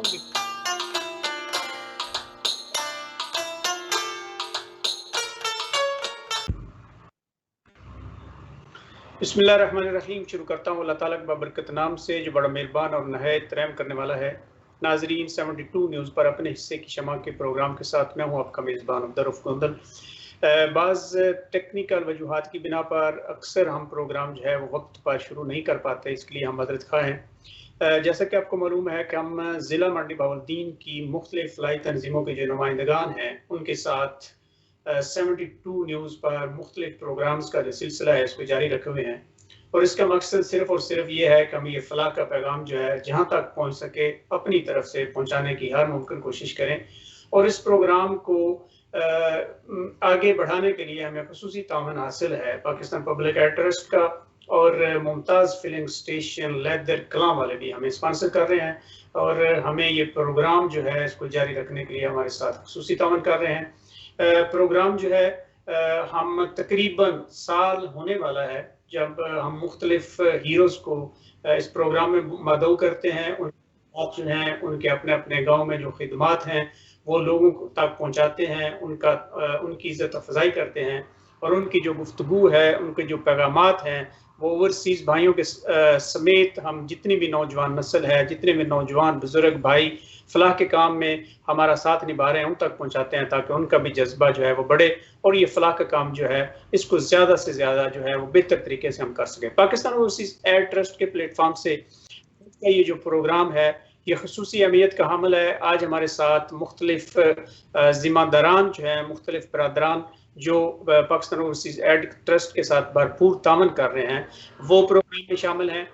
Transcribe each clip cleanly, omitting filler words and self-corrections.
بسم اللہ الرحمن الرحیم. شروع کرتا ہوں اللہ تعالیٰ کے بابرکت نام سے جو بڑا مہربان اور نہایت رحم کرنے والا ہے. ناظرین 72 نیوز پر اپنے حصے کی شمع کے پروگرام کے ساتھ میں ہوں آپ کا میزبان عبدالرؤف گوندل. بعض ٹیکنیکل وجوہات کی بنا پر اکثر ہم پروگرام جو ہے وہ وقت پر شروع نہیں کر پاتے، اس کے لیے ہم معذرت خواہ ہیں. جیسا کہ آپ کو معلوم ہے کہ ہم ضلع منڈی بہاولدین کی مختلف فلاحی تنظیموں کے جو نمائندگان ہیں ان کے ساتھ 72 نیوز پر مختلف پروگرامز کا جو سلسلہ ہے اس کو جاری رکھے ہوئے ہیں، اور اس کا مقصد صرف اور صرف یہ ہے کہ ہم یہ فلاح کا پیغام جو ہے جہاں تک پہنچ سکے اپنی طرف سے پہنچانے کی ہر ممکن کوشش کریں. اور اس پروگرام کو آگے بڑھانے کے لیے ہمیں خصوصی تعاون حاصل ہے پاکستان پبلک ایئر ٹرسٹ کا، اور ممتاز فلنگ سٹیشن لیدر کلام والے بھی ہمیں اسپانسر کر رہے ہیں، اور ہمیں یہ پروگرام جو ہے اس کو جاری رکھنے کے لیے ہمارے ساتھ خصوصی تعاون کر رہے ہیں. پروگرام جو ہے ہم تقریباً سال ہونے والا ہے جب ہم مختلف ہیروز کو اس پروگرام میں مدعو کرتے ہیں. جو ہیں ان کے اپنے اپنے گاؤں میں جو خدمات ہیں وہ لوگوں تک پہنچاتے ہیں، ان کی عزت افزائی کرتے ہیں، اور ان کی جو گفتگو ہے، ان کے جو پیغامات ہیں وہ اوورسیز بھائیوں کے سمیت ہم جتنی بھی نوجوان نسل ہے، جتنے بھی نوجوان بزرگ بھائی فلاح کے کام میں ہمارا ساتھ نبھا رہے ہیں ان تک پہنچاتے ہیں، تاکہ ان کا بھی جذبہ جو ہے وہ بڑھے اور یہ فلاح کا کام جو ہے اس کو زیادہ سے زیادہ جو ہے وہ بہتر طریقے سے ہم کر سکیں. پاکستان اوورسیز ایئر ٹرسٹ کے پلیٹ فارم سے یہ جو پروگرام ہے یہ خصوصی اہمیت کا حامل ہے. آج ہمارے ساتھ مختلف ذمہ داران جو ہیں، مختلف برادران جو پاکستان اوورسیز ایئر ٹرسٹ کے ساتھ بھرپور تعاون کر رہے ہیں وہ پروگرام میں شامل ہیں.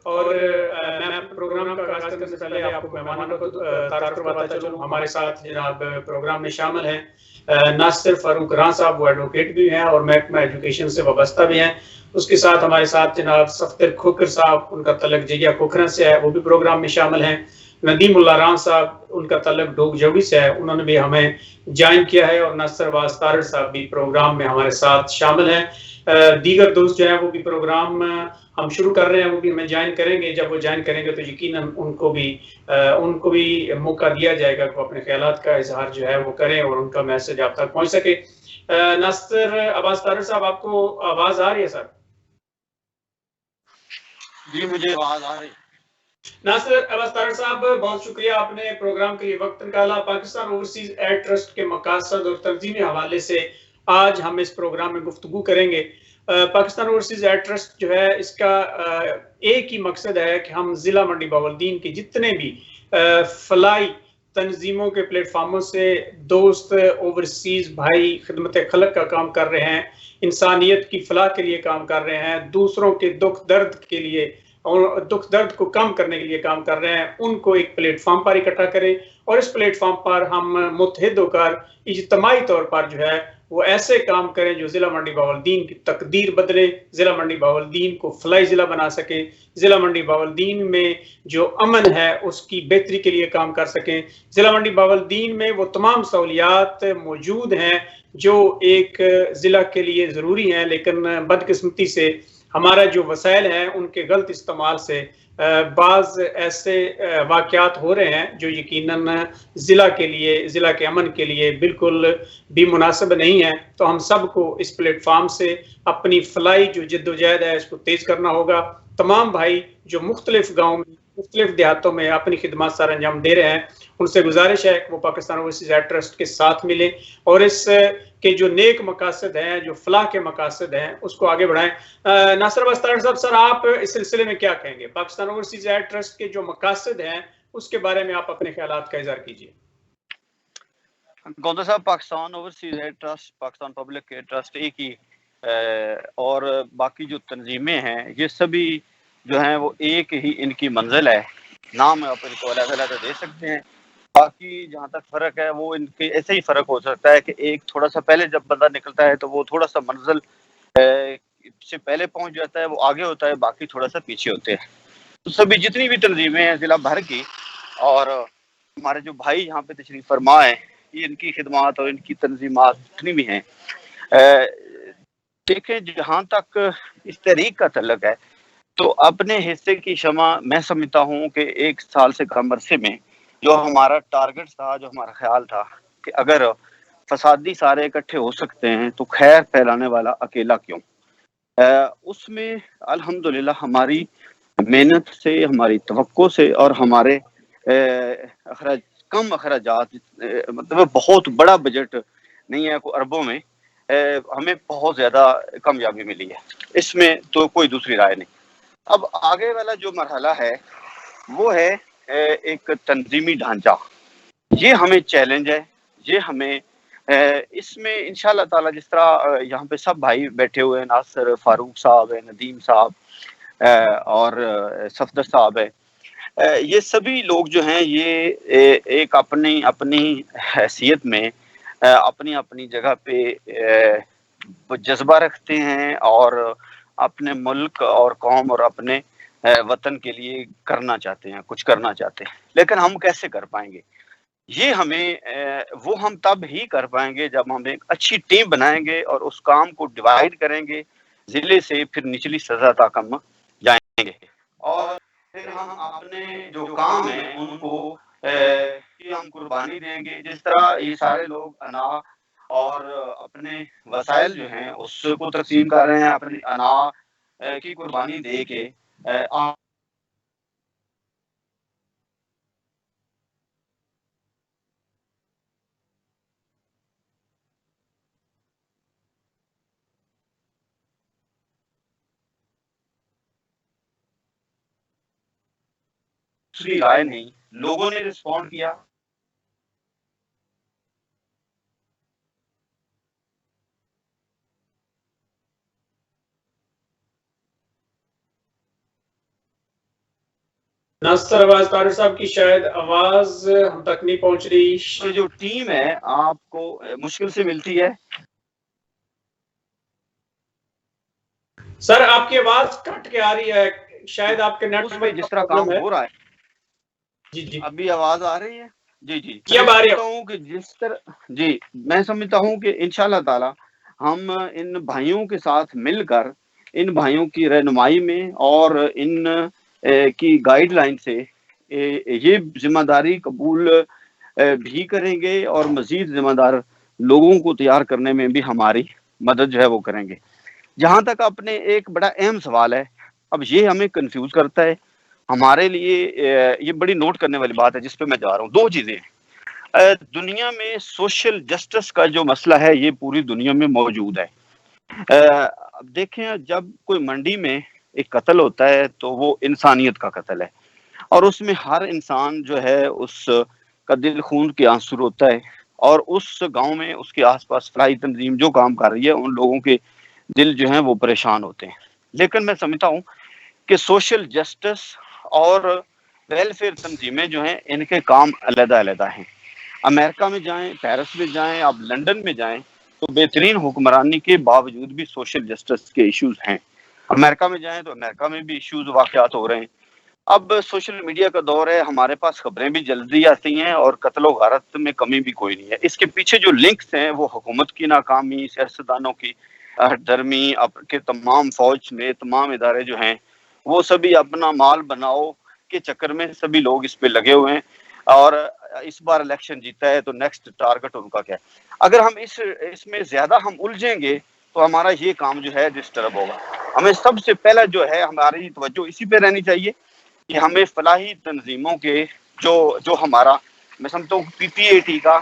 اور میں پروگرام کا آغاز کرنے سے پہلے آپ کو مہمانوں کو تعارف کرواتا چلوں. ہمارے ساتھ جناب پروگرام میں شامل ہیں ناصر فاروق راں صاحب، وہ ایڈوکیٹ بھی ہیں اور محکمہ ایجوکیشن سے وابستہ بھی ہیں. اس کے ساتھ ہمارے ساتھ جناب صفدر کھوکھر صاحب، ان کا تعلق جگیا کھوکھرا سے ہے، وہ بھی پروگرام میں شامل ہیں. ندیم اللہ راں صاحب، ان کا تعلق ڈوگ جوڑی سے ہے، انہوں نے بھی ہمیں جوائن کیا ہے. اور ناصر عباس طارڑ صاحب بھی پروگرام میں ہمارے ساتھ شامل ہیں. دیگر دوست جو ہیں وہ بھی پروگرام ہم شروع کر رہے ہیں، وہ بھی ہمیں جوائن کریں گے. جب وہ جوائن کریں گے تو یقیناً ان کو بھی موقع دیا جائے گا کہ وہ اپنے خیالات کا اظہار جو ہے وہ کریں اور ان کا میسج آپ تک پہنچ سکے. ناصر عباس طارڑ صاحب، آپ کو آواز آ رہی ہے سر؟ جی مجھے آواز آ رہی ہے. ناصر عباس طارڑ صاحب، بہت شکریہ، آپ نے پروگرام کے لیے وقت نکالا. پاکستان اوورسیز ایئر ٹرسٹ کے مقاصد اور تنظیمی حوالے سے آج ہم اس پروگرام میں گفتگو کریں گے. پاکستان اوورسیز ایئر ٹرسٹ جو ہے اس کا ایک ہی مقصد ہے کہ ہم ضلع منڈی بہاولدین کے جتنے بھی فلاحی تنظیموں کے پلیٹ فارموں سے دوست اوورسیز بھائی خدمت خلق کا کام کر رہے ہیں، انسانیت کی فلاح کے لیے کام کر رہے ہیں، دوسروں کے دکھ درد کے لیے اور دکھ درد کو کم کرنے کے لیے کام کر رہے ہیں، ان کو ایک پلیٹ فارم پر اکٹھا کریں اور اس پلیٹ فارم پر ہم متحد ہو کر اجتماعی طور پر جو ہے وہ ایسے کام کریں جو ضلع منڈی بہاولدین کی تقدیر بدلے، ضلع منڈی بہاولدین کو فلاحی ضلع بنا سکیں، ضلع منڈی بہاولدین میں جو امن ہے اس کی بہتری کے لیے کام کر سکیں. ضلع منڈی بہاولدین میں وہ تمام سہولیات موجود ہیں جو ایک ضلع کے لیے ضروری ہیں، لیکن بدقسمتی سے ہمارا جو وسائل ہیں ان کے غلط استعمال سے بعض ایسے واقعات ہو رہے ہیں جو یقیناً ضلع کے امن کے لیے بالکل بھی مناسب نہیں ہے. تو ہم سب کو اس پلیٹ فارم سے اپنی فلاحی جو جد و جہد ہے اس کو تیز کرنا ہوگا. تمام بھائی جو مختلف گاؤں میں، مختلف دیہاتوں میں اپنی خدمات سر انجام دے رہے ہیں، ان سے گزارش ہے کہ وہ پاکستان اوورسیز ایئر ٹرسٹ کے ساتھ ملیں اور اس کے جو نیک مقاصد ہیں، جو فلاح کے مقاصد ہیں، اس کو آگے بڑھائیں. ناصر عباس طارڑ صاحب، سر آپ اس سلسلے میں کیا کہیں گے؟ پاکستان اوورسیز ایئر ٹرسٹ کے جو مقاصد ہیں اس کے بارے میں آپ اپنے خیالات کا اظہار کیجیے. گوندل صاحب، Pakistan overseas air trust, Pakistan public air trust ایک ہی، اور باقی جو تنظیمیں ہیں یہ سبھی جو ہیں وہ ایک ہی ان کی منزل ہے. نام آپ ان کو الگ الگ دے سکتے ہیں، باقی جہاں تک فرق ہے وہ ان کے ایسے ہی فرق ہو سکتا ہے کہ ایک تھوڑا سا پہلے جب بندہ نکلتا ہے تو وہ تھوڑا سا منزل سے پہلے پہنچ جاتا ہے، وہ آگے ہوتا ہے، باقی تھوڑا سا پیچھے ہوتے ہیں. تو سبھی جتنی بھی تنظیمیں ہیں ضلع بھر کی اور ہمارے جو بھائی یہاں پہ تشریف فرما ہیں، یہ ان کی خدمات اور ان کی تنظیمات جتنی بھی ہیں، دیکھیں جہاں تک اس تحریک کا تعلق ہے تو اپنے حصے کی شمع میں سمجھتا ہوں کہ 1 سال سے کم عرصے میں جو ہمارا ٹارگٹ تھا، جو ہمارا خیال تھا کہ اگر فسادی سارے اکٹھے ہو سکتے ہیں تو خیر پھیلانے والا اکیلا کیوں؟ اس میں الحمدللہ ہماری محنت سے، ہماری توقع سے اور ہمارے کم اخراجات، مطلب بہت بڑا بجٹ نہیں ہے کوئی اربوں میں، ہمیں بہت زیادہ کامیابی ملی ہے، اس میں تو کوئی دوسری رائے نہیں۔ اب آگے والا جو مرحلہ ہے وہ ہے ایک تنظیمی ڈھانچہ۔ یہ ہمیں چیلنج ہے، یہ ہمیں اس میں انشاءاللہ تعالی جس طرح یہاں پہ سب بھائی بیٹھے ہوئے ہیں، ناصر فاروق صاحب ہے، ندیم صاحب اور صفدر صاحب ہے، یہ سبھی لوگ جو ہیں یہ ایک اپنی اپنی حیثیت میں اپنی اپنی جگہ پہ جذبہ رکھتے ہیں اور اپنے ملک اور قوم اور اپنے وطن کے لیے کرنا چاہتے ہیں، کچھ کرنا چاہتے ہیں، لیکن ہم کیسے کر پائیں گے؟ یہ ہمیں وہ ہم تب ہی کر پائیں گے جب ہم ایک اچھی ٹیم بنائیں گے اور اس کام کو ڈیوائیڈ کریں گے، ضلع سے پھر نچلی سطح تک ہم جائیں گے، اور پھر ہم اپنے جو کام ہیں ان کو کی ہم قربانی دیں گے۔ جس طرح یہ سارے لوگ انا اور اپنے وسائل جو ہیں اس کو تقسیم کر رہے ہیں، اپنی انا کی قربانی دے کے دوسری رائے نہیں، لوگوں نے رسپونڈ کیا۔ ناصر آواز طارق صاحب کی شاید آواز ہم تک نہیں پہنچ رہی۔ یہ جو ٹیم ہے آپ کو مشکل سے ملتی ہے۔ سر آپ کی آواز کٹ کے آ رہی ہے، شاید آپ کے نیٹ اس میں جس طرح کام ہو رہا ہے۔ جی جی ابھی آواز آ رہی ہے؟ جی جی اب آ رہی ہے۔ ہوں کہ جس طرح جی میں سمجھتا ہوں کہ انشاءاللہ تعالی ہم ان بھائیوں کے ساتھ مل کر، ان بھائیوں کی رہنمائی میں اور ان کی گائیڈ لائن سے یہ ذمہ داری قبول بھی کریں گے اور مزید ذمہ دار لوگوں کو تیار کرنے میں بھی ہماری مدد جو ہے وہ کریں گے۔ جہاں تک اپنے ایک بڑا اہم سوال ہے، اب یہ ہمیں کنفیوز کرتا ہے ہمارے لیے، یہ بڑی نوٹ کرنے والی بات ہے جس پہ میں جا رہا ہوں۔ دو چیزیں ہیں دنیا میں، سوشل جسٹس کا جو مسئلہ ہے یہ پوری دنیا میں موجود ہے۔ اب دیکھیں جب کوئی منڈی میں ایک قتل ہوتا ہے تو وہ انسانیت کا قتل ہے، اور اس میں ہر انسان جو ہے اس کا دل خون کے آنسو ہوتا ہے، اور اس گاؤں میں اس کے آس پاس فلاحی تنظیم جو کام کر رہی ہے ان لوگوں کے دل جو ہیں وہ پریشان ہوتے ہیں۔ لیکن میں سمجھتا ہوں کہ سوشل جسٹس اور ویلفیئر تنظیمیں جو ہیں ان کے کام علیحدہ علیحدہ ہیں۔ امریکہ میں جائیں، پیرس میں جائیں، آپ لنڈن میں جائیں تو بہترین حکمرانی کے باوجود بھی سوشل جسٹس کے ایشوز ہیں۔ امریکہ میں جائیں تو امریکہ میں بھی ایشوز واقعات ہو رہے ہیں۔ اب سوشل میڈیا کا دور ہے، ہمارے پاس خبریں بھی جلدی آتی ہیں اور قتل و غارت میں کمی بھی کوئی نہیں ہے۔ اس کے پیچھے جو لنکس ہیں وہ حکومت کی ناکامی، سیاستدانوں کی درمی، کے تمام فوج میں تمام ادارے جو ہیں وہ سبھی اپنا مال بناؤ کے چکر میں سبھی لوگ اس پہ لگے ہوئے ہیں، اور اس بار الیکشن جیتا ہے تو نیکسٹ ٹارگٹ ان کا کیا ہے۔ اگر ہم اس میں زیادہ ہم الجھیں گے تو ہمارا یہ کام جو ہے ڈسٹرب ہوگا۔ ہمیں سب سے پہلا جو ہے ہماری توجہ اسی پہ رہنی چاہیے کہ ہمیں فلاحی تنظیموں کے جو ہمارا، میں سمجھتا ہوں پی پی اے ٹی کا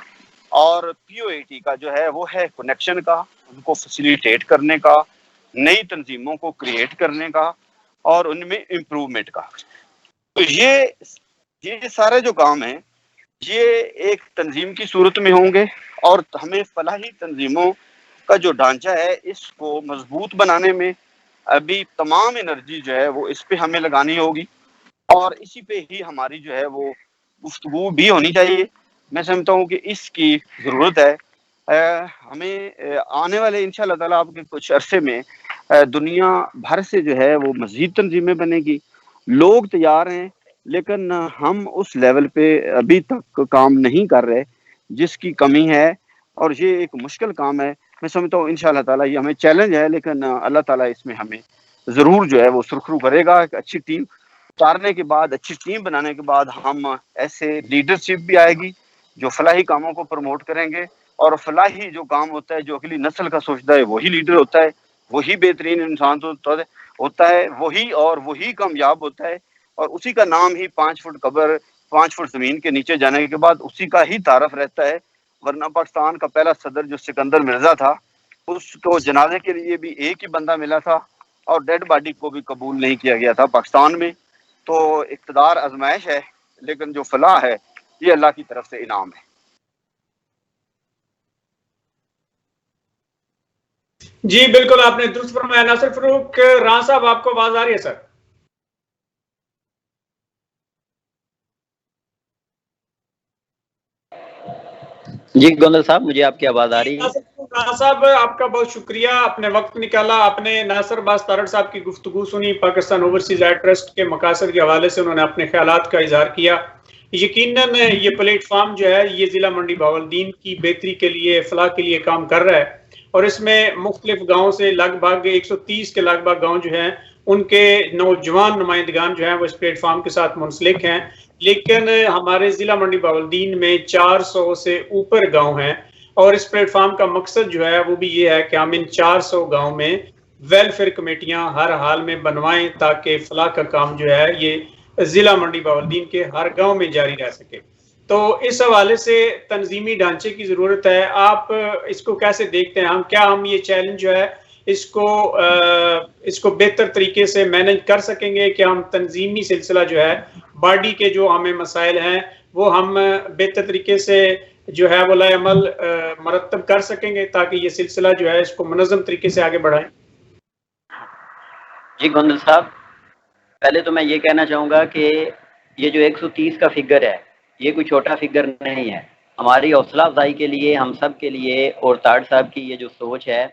اور پی او اے ٹی کا جو ہے وہ ہے کنیکشن کا، ان کو فیسیلیٹیٹ کرنے کا، نئی تنظیموں کو کریٹ کرنے کا اور ان میں امپروومنٹ کا۔ تو یہ سارے جو کام ہیں یہ ایک تنظیم کی صورت میں ہوں گے، اور ہمیں فلاحی تنظیموں کا جو ڈھانچہ ہے اس کو مضبوط بنانے میں ابھی تمام انرجی جو ہے وہ اس پہ ہمیں لگانی ہوگی، اور اسی پہ ہی ہماری جو ہے وہ گفتگو بھی ہونی چاہیے۔ میں سمجھتا ہوں کہ اس کی ضرورت ہے۔ ہمیں آنے والے انشاءاللہ تعالیٰ آپ کے کچھ عرصے میں دنیا بھر سے جو ہے وہ مزید تنظیمیں بنے گی، لوگ تیار ہیں، لیکن ہم اس لیول پہ ابھی تک کام نہیں کر رہے جس کی کمی ہے، اور یہ ایک مشکل کام ہے۔ میں سمجھتا ہوں انشاءاللہ تعالیٰ یہ ہمیں چیلنج ہے، لیکن اللہ تعالیٰ اس میں ہمیں ضرور جو ہے وہ سرخرو کرے گا۔ ایک اچھی ٹیم اتارنے کے بعد، اچھی ٹیم بنانے کے بعد ہم ایسے لیڈرشپ بھی آئے گی جو فلاحی کاموں کو پروموٹ کریں گے، اور فلاحی جو کام ہوتا ہے جو اگلی نسل کا سوچتا ہے وہی لیڈر ہوتا ہے، وہی بہترین انسان ہوتا ہے، وہی کامیاب ہوتا ہے، اور اسی کا نام ہی 5 فٹ قبر 5 فٹ زمین کے نیچے جانے کے بعد اسی کا ہی تعارف رہتا ہے۔ ورنہ پاکستان کا پہلا صدر جو سکندر مرزا تھا، اس کو جنازے کے لیے بھی ایک ہی بندہ ملا تھا، اور ڈیڈ باڈی کو بھی قبول نہیں کیا گیا تھا پاکستان میں۔ تو اقتدار آزمائش ہے، لیکن جو فلاح ہے یہ اللہ کی طرف سے انعام ہے۔ جی بالکل، آپ نے درست فرمایا۔ ناصر فاروق راں صاحب، آپ کو آواز آ رہی ہے سر؟ جی گوندل صاحب، مجھے آپ کی آواز آ رہی ہے۔ راں صاحب، آپ کا بہت شکریہ، آپ نے وقت نکالا، آپ نے ناصر عباس تارڑ صاحب کی گفتگو سنی، پاکستان اوورسیز ایڈ ٹرسٹ کے مقاصد کے حوالے سے انہوں نے اپنے خیالات کا اظہار کیا۔ یقیناً یہ پلیٹ فارم جو ہے یہ ضلع منڈی بہاولدین کی بہتری کے لیے، فلاح کے لیے کام کر رہا ہے، اور اس میں مختلف گاؤں سے لگ بھگ 130 کے لگ بھگ گاؤں جو ہیں ان کے نوجوان نمائندگان جو ہیں وہ اس پلیٹ فارم کے ساتھ منسلک ہیں۔ لیکن ہمارے ضلع منڈی بہاولدین میں 400 سے اوپر گاؤں ہیں، اور اس پلیٹ فارم کا مقصد جو ہے وہ بھی یہ ہے کہ ہم ان 400 گاؤں میں ویلفیئر کمیٹیاں ہر حال میں بنوائیں تاکہ فلاح کا کام جو ہے یہ ضلع منڈی بہاولدین کے ہر گاؤں میں جاری رہ سکے۔ تو اس حوالے سے تنظیمی ڈھانچے کی ضرورت ہے۔ آپ اس کو کیسے دیکھتے ہیں؟ کیا ہم یہ چیلنج جو ہے اس کو بہتر طریقے سے مینج کر سکیں گے کہ ہم تنظیمی سلسلہ جو ہے، باڈی کے جو ہمیں مسائل ہیں وہ ہم بہتر طریقے سے جو ہے وہ لائے عمل مرتب کر سکیں گے تاکہ یہ سلسلہ جو ہے اس کو منظم طریقے سے آگے بڑھائیں؟ جی گوندل صاحب، پہلے تو میں یہ کہنا چاہوں گا کہ یہ جو 130 کا فگر ہے یہ کوئی چھوٹا فگر نہیں ہے۔ ہماری حوصلہ افزائی کے لیے، ہم سب کے لیے، اور تارڑ صاحب کی یہ جو سوچ ہے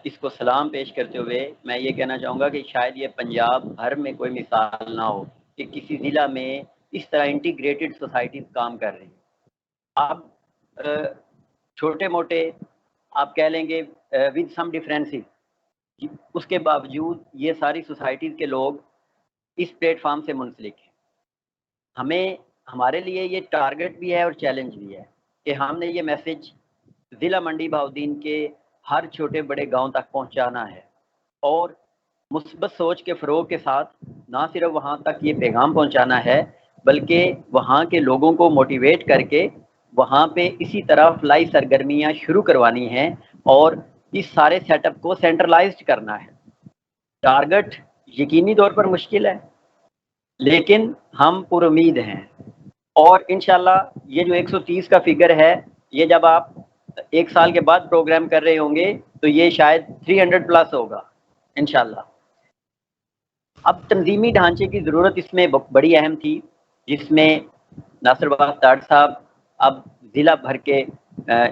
اس کو سلام پیش کرتے ہوئے میں یہ کہنا چاہوں گا کہ شاید یہ پنجاب بھر میں کوئی مثال نہ ہو کہ کسی ضلع میں اس طرح انٹیگریٹڈ سوسائٹیز کام کر رہی ہیں۔ آپ چھوٹے موٹے آپ کہہ لیں گے ود سم ڈفرینسز، اس کے باوجود یہ ساری سوسائٹیز کے لوگ اس پلیٹ فارم سے منسلک ہیں۔ ہمارے لیے یہ ٹارگٹ بھی ہے اور چیلنج بھی ہے کہ ہم نے یہ میسج ضلع منڈی بہاولدین کے ہر چھوٹے بڑے گاؤں تک پہنچانا ہے، اور مثبت سوچ کے فروغ کے ساتھ نہ صرف وہاں تک یہ پیغام پہنچانا ہے بلکہ وہاں کے لوگوں کو موٹیویٹ کر کے وہاں پہ اسی طرح فلاحی سرگرمیاں شروع کروانی ہیں، اور اس سارے سیٹ اپ کو سینٹرلائزڈ کرنا ہے۔ ٹارگٹ یقینی طور پر مشکل ہے لیکن ہم پر امید ہیں، اور انشاءاللہ یہ جو 130 کا فگر ہے یہ جب آپ ایک سال کے بعد پروگرام کر رہے ہوں گے تو یہ شاید 300 پلس ہوگا انشاءاللہ۔ اب تنظیمی ڈھانچے کی ضرورت اس میں بڑی اہم تھی، جس میں ناصر عباس تارڑ صاحب اب ضلع بھر کے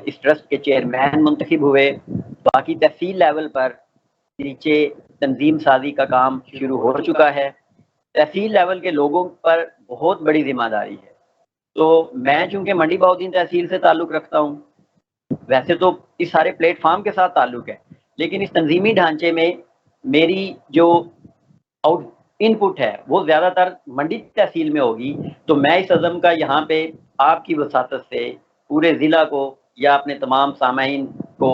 اس ٹرسٹ کے چیئرمین منتخب ہوئے۔ باقی تحصیل لیول پر نیچے تنظیم سازی کا کام شروع ہو چکا ہے۔ تحصیل لیول کے لوگوں پر بہت بڑی ذمہ داری ہے۔ تو میں چونکہ منڈی بہاولدین تحصیل سے تعلق رکھتا ہوں، ویسے تو اس سارے پلیٹ فارم کے ساتھ تعلق ہے، لیکن اس تنظیمی ڈھانچے میں میری جو ان پٹ ہے وہ زیادہ تر منڈی تحصیل میں ہوگی۔ تو میں اس عزم کا یہاں پہ آپ کی وساطت سے پورے ضلع کو یا اپنے تمام سامعین کو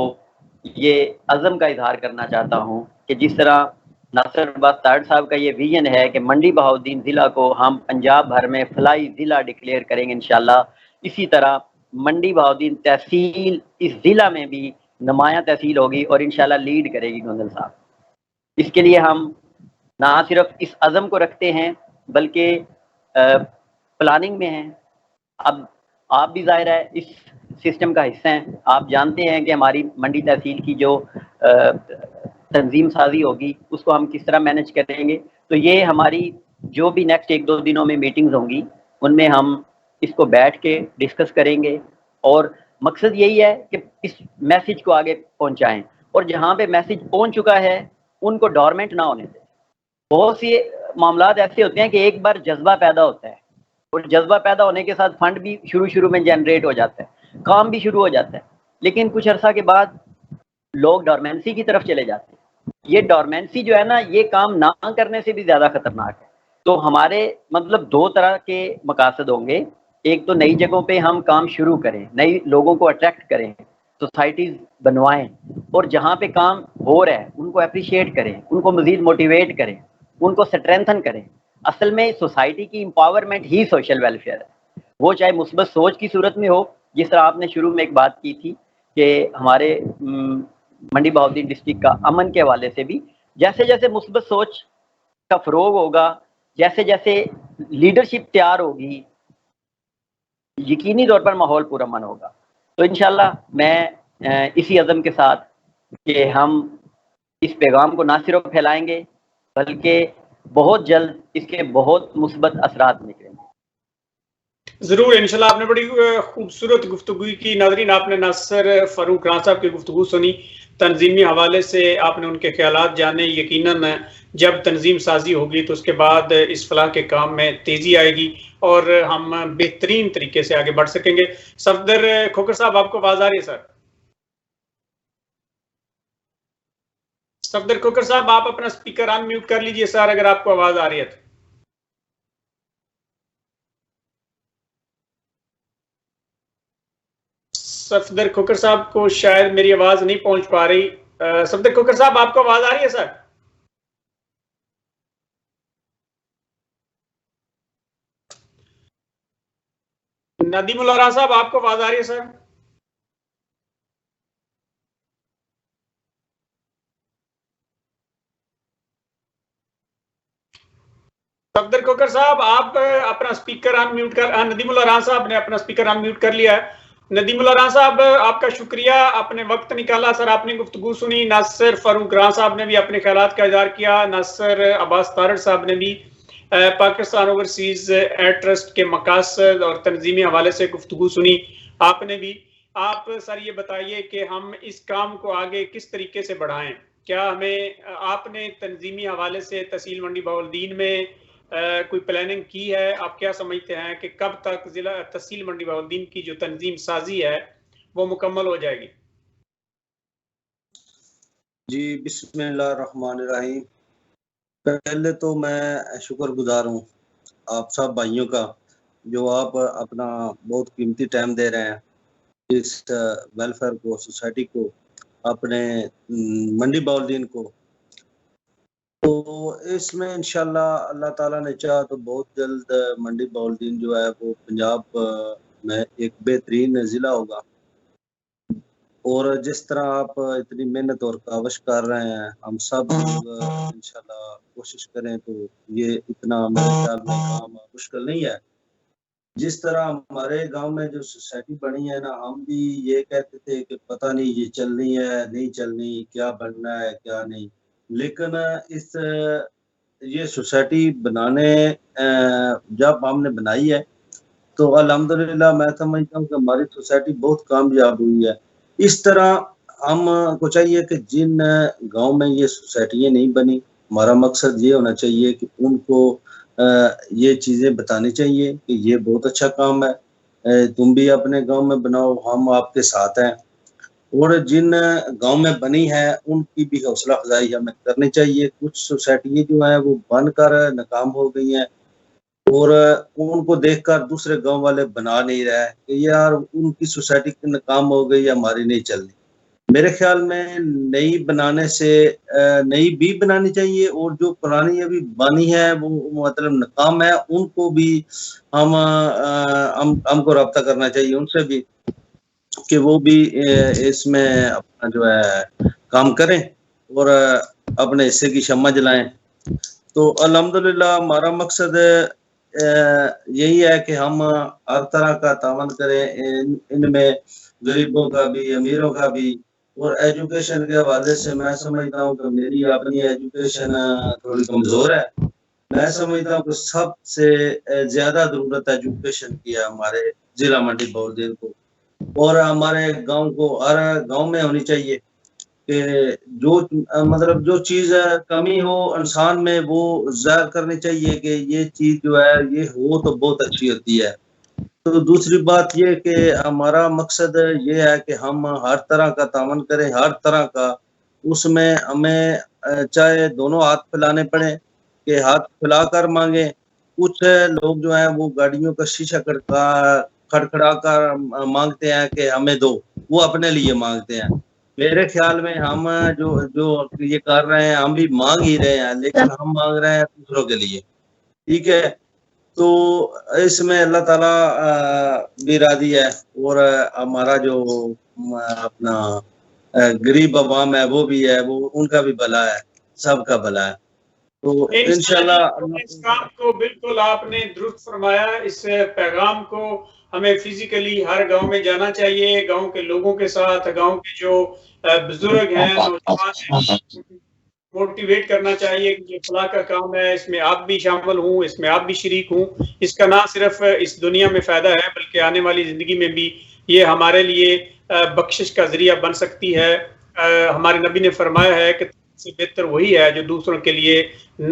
یہ عزم کا اظہار کرنا چاہتا ہوں کہ جس طرح ناصر عباس تارڑ صاحب کا یہ ویژن ہے کہ منڈی بہاولدین ضلع کو ہم پنجاب بھر میں فلاحی ضلع ڈکلیئر کریں گے انشاءاللہ، اسی طرح منڈی بہاولدین تحصیل اس ضلع میں بھی نمایاں تحصیل ہوگی اور انشاءاللہ لیڈ کرے گی گوندل صاحب۔ اس کے لیے ہم نہ صرف اس عزم کو رکھتے ہیں بلکہ پلاننگ میں ہیں۔ اب آپ بھی ظاہر ہے اس سسٹم کا حصہ ہیں، آپ جانتے ہیں کہ ہماری منڈی تحصیل کی جو تنظیم سازی ہوگی اس کو ہم کس طرح مینج کریں گے۔ تو یہ ہماری جو بھی نیکسٹ 1-2 دنوں میں میٹنگز ہوں گی ان میں ہم اس کو بیٹھ کے ڈسکس کریں گے، اور مقصد یہی ہے کہ اس میسج کو آگے پہنچائیں، اور جہاں پہ میسج پہنچ چکا ہے ان کو ڈورمنٹ نہ ہونے دیں۔ بہت سی معاملات ایسے ہوتے ہیں کہ ایک بار جذبہ پیدا ہوتا ہے، اور جذبہ پیدا ہونے کے ساتھ فنڈ بھی شروع میں جنریٹ ہو جاتا ہے، کام بھی شروع ہو جاتا ہے، لیکن کچھ عرصہ کے بعد لوگ ڈورمنسی کی طرف چلے جاتے ہیں۔ یہ ڈورمنسی جو ہے نا، یہ کام نہ کرنے سے بھی زیادہ خطرناک ہے۔ تو ہمارے مطلب دو طرح کے مقاصد ہوں گے. ایک تو نئی جگہوں پہ ہم کام شروع کریں, نئی لوگوں کو اٹریکٹ کریں, سوسائٹیز بنوائیں, اور جہاں پہ کام ہو رہا ہے ان کو اپریشیٹ کریں, ان کو مزید موٹیویٹ کریں, ان کو اسٹرینتھن کریں. اصل میں سوسائٹی کی امپاورمنٹ ہی سوشل ویلفیئر ہے, وہ چاہے مثبت سوچ کی صورت میں ہو, جس طرح آپ نے شروع میں ایک بات کی تھی کہ ہمارے منڈی بہاؤالدین ڈسٹرکٹ کا امن کے حوالے سے بھی جیسے جیسے مثبت سوچ کا فروغ ہوگا, جیسے جیسے لیڈرشپ تیار ہوگی, یقینی طور پر ماحول پورا امن ہوگا. تو انشاءاللہ میں اسی عزم کے ساتھ کہ ہم اس پیغام کو نہ صرف پھیلائیں گے بلکہ بہت جلد اس کے بہت مثبت اثرات نکلیں گے. ضرور انشاءاللہ. آپ نے بڑی خوبصورت گفتگو کی. ناظرین, آپ نے ناصر فاروق رانا صاحب کی گفتگو سنی, تنظیمی حوالے سے آپ نے ان کے خیالات جانے. یقیناً جب تنظیم سازی ہوگی تو اس کے بعد اس فلاح کے کام میں تیزی آئے گی اور ہم بہترین طریقے سے آگے بڑھ سکیں گے. صفدر کھوکر صاحب, آپ کو آواز آ رہی ہے سر؟ صفدر کھوکر صاحب, آپ اپنا اسپیکر ان میوٹ کر لیجئے سر, اگر آپ کو آواز آ رہی ہے تو. صفدر کھوکر صاحب کو شاید میری آواز نہیں پہنچ پا رہی. صفدر کھوکر صاحب, آپ کو آواز آ رہی ہے سر؟ ندیم الرا صاحب, آپ کو آواز آ رہی ہے سر؟ صفدر کھوکر صاحب, آپ اپنا اسپیکر ان میوٹ کر. ندیم الرا صاحب نے اپنا اسپیکر ان میوٹ کر لیا ہے. ندیم الرا صاحب, آپ کا شکریہ, آپ نے وقت نکالا سر, آپ نے گفتگو سنی. ناصر فاروق رانا صاحب نے بھی اپنے خیالات کا اظہار کیا. ناصر عباس تارڑ صاحب نے بھی پاکستان اوورسیز ایڈ ٹرسٹ کے مقاصد اور تنظیمی حوالے سے گفتگو سنی. آپ نے بھی. آپ سر یہ بتائیے کہ ہم اس کام کو آگے کس طریقے سے بڑھائیں. کیا ہمیں, آپ نے تنظیمی حوالے سے تحصیل منڈی بہاؤالدین میں کوئی پلاننگ کی ہے؟ آپ کیا سمجھتے ہیں کہ کب تک ضلع تحصیل منڈی بہاؤالدین کی جو تنظیم سازی ہے وہ مکمل ہو جائے گی؟ جی, بسم اللہ الرحمن الرحیم. پہلے تو میں شکر گزار ہوں آپ سب بھائیوں کا, جو آپ اپنا بہت قیمتی ٹائم دے رہے ہیں اس ویلفیئر کو, سوسائٹی کو, اپنے منڈی بہاؤالدین کو. تو اس میں انشاءاللہ اللہ تعالیٰ نے چاہا تو بہت جلد منڈی بہاؤالدین جو ہے وہ پنجاب میں ایک بہترین ضلع ہوگا. اور جس طرح آپ اتنی محنت اور کاوش کر رہے ہیں, ہم سب انشاءاللہ کوشش کریں تو یہ اتنا میرے خیال میں کام مشکل نہیں ہے. جس طرح ہمارے گاؤں میں جو سوسائٹی بنی ہے نا, ہم بھی یہ کہتے تھے کہ پتہ نہیں یہ چلنی ہے نہیں چلنی, کیا بننا ہے کیا نہیں. لیکن یہ سوسائٹی بنانے جب ہم نے بنائی ہے تو الحمدللہ میں سمجھتا ہوں کہ ہماری سوسائٹی بہت کامیاب ہوئی ہے. اس طرح ہم کو چاہیے کہ جن گاؤں میں یہ سوسائٹیاں نہیں بنی, ہمارا مقصد یہ ہونا چاہیے کہ ان کو یہ چیزیں بتانی چاہیے کہ یہ بہت اچھا کام ہے, تم بھی اپنے گاؤں میں بناؤ, ہم آپ کے ساتھ ہیں. اور جن گاؤں میں بنی ہے ان کی بھی حوصلہ افزائی ہمیں کرنی چاہیے. کچھ سوسائٹیاں جو ہیں وہ بن کر ناکام ہو گئی ہیں اور ان کو دیکھ کر دوسرے گاؤں والے بنا نہیں رہے کہ یار ان کی سوسائٹی ناکام ہو گئی, ہماری نہیں چلنی. میرے خیال میں نئی بنانے سے نئی بھی بنانی چاہیے, اور جو پرانی ابھی بنی ہے وہ مطلب ناکام ہے ان کو بھی ہم کو رابطہ کرنا چاہیے ان سے بھی کہ وہ بھی اس میں اپنا جو ہے کام کریں اور اپنے حصے کی شمع جلائیں. تو الحمدللہ ہمارا مقصد یہی ہے کہ ہم ہر طرح کا تعاون کریں, ان میں غریبوں کا بھی, امیروں کا بھی. اور ایجوکیشن کے حوالے سے میں سمجھتا ہوں کہ میری اپنی ایجوکیشن تھوڑی کمزور ہے. میں سمجھتا ہوں کہ سب سے زیادہ ضرورت ایجوکیشن کی ہے ہمارے ضلع منڈی بہاؤالدین کو, اور ہمارے گاؤں کو, ہر گاؤں میں ہونی چاہیے کہ جو مطلب جو چیز کمی ہو انسان میں وہ ظاہر کرنی چاہیے کہ یہ چیز جو ہے یہ ہو تو بہت اچھی ہوتی ہے. تو دوسری بات یہ کہ ہمارا مقصد یہ ہے کہ ہم ہر طرح کا تعاون کریں, ہر طرح کا. اس میں ہمیں چاہے دونوں ہاتھ پھیلانے پڑیں کہ ہاتھ پھیلا کر مانگیں کچھ لوگ جو ہیں وہ گاڑیوں کا شیشہ کھڑکھڑا کر مانگتے ہیں کہ ہمیں دو، وہ اپنے لیے مانگتے ہیں. میرے خیال میں ہم جو یہ کر رہے ہیں ہم بھی مانگ ہی رہے ہیں، لیکن ہم مانگ رہے ہیں دوسروں کے لیے. ٹھیک ہے، تو اس میں اللہ تعالیٰ بھی راضی ہے، اور ہمارا جو اپنا غریب عوام ہے وہ بھی ہے، وہ ان کا بھی بھلا ہے، سب کا بھلا ہے. تو انشاءاللہ اس کام کو بالکل آپ نے درست فرمایا. اس پیغام کو ہمیں فزیکلی ہر گاؤں میں جانا چاہیے، گاؤں کے لوگوں کے ساتھ، گاؤں کے جو بزرگ ہیں، نوجوان ہیں، موٹیویٹ کرنا چاہیے کہ یہ فلاح کا کام ہے، اس میں آپ بھی شامل ہوں، اس میں آپ بھی شریک ہوں. اس کا نہ صرف اس دنیا میں فائدہ ہے بلکہ آنے والی زندگی میں بھی یہ ہمارے لیے بخشش کا ذریعہ بن سکتی ہے. ہمارے نبی نے فرمایا ہے کہ سے بہتر وہی ہے جو دوسروں کے لیے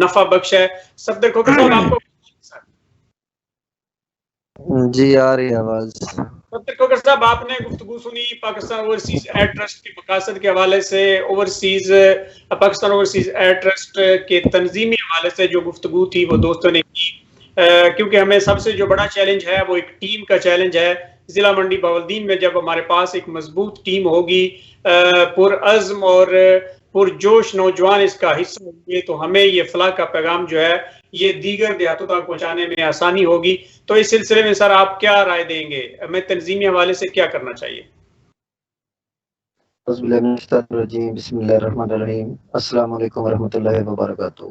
نفع بخش ہے. صفدر کھوکھر صاحب آپ کو جی آ رہی آواز. صفدر کھوکھر صاحب آپ نے گفتگو سنی پاکستان اوورسیز ایئر ٹرسٹ کے مقاصد کے حوالے سے، پاکستان اوورسیز ایئر ٹرسٹ کے تنظیمی حوالے سے جو گفتگو تھی وہ دوستوں نے کی. کیونکہ ہمیں سب سے جو بڑا چیلنج ہے وہ ایک ٹیم کا چیلنج ہے. ضلع منڈی بہاولدین میں جب ہمارے پاس ایک مضبوط ٹیم ہوگی، پرعزم اور پرجوش نوجوان اس کا حصہ ہوں گے، تو ہمیں یہ فلاح کا پیغام جو ہے یہ دیگر دیہاتوں تک پہنچانے میں آسانی ہوگی. تو اس سلسلے میں سر آپ کیا رائے دیں گے؟ ہمیں تنظیمی حوالے سے کیا کرنا چاہیے؟ بسم اللہ الرحمن الرحیم. السلام علیکم ورحمۃ اللہ وبرکاتہ.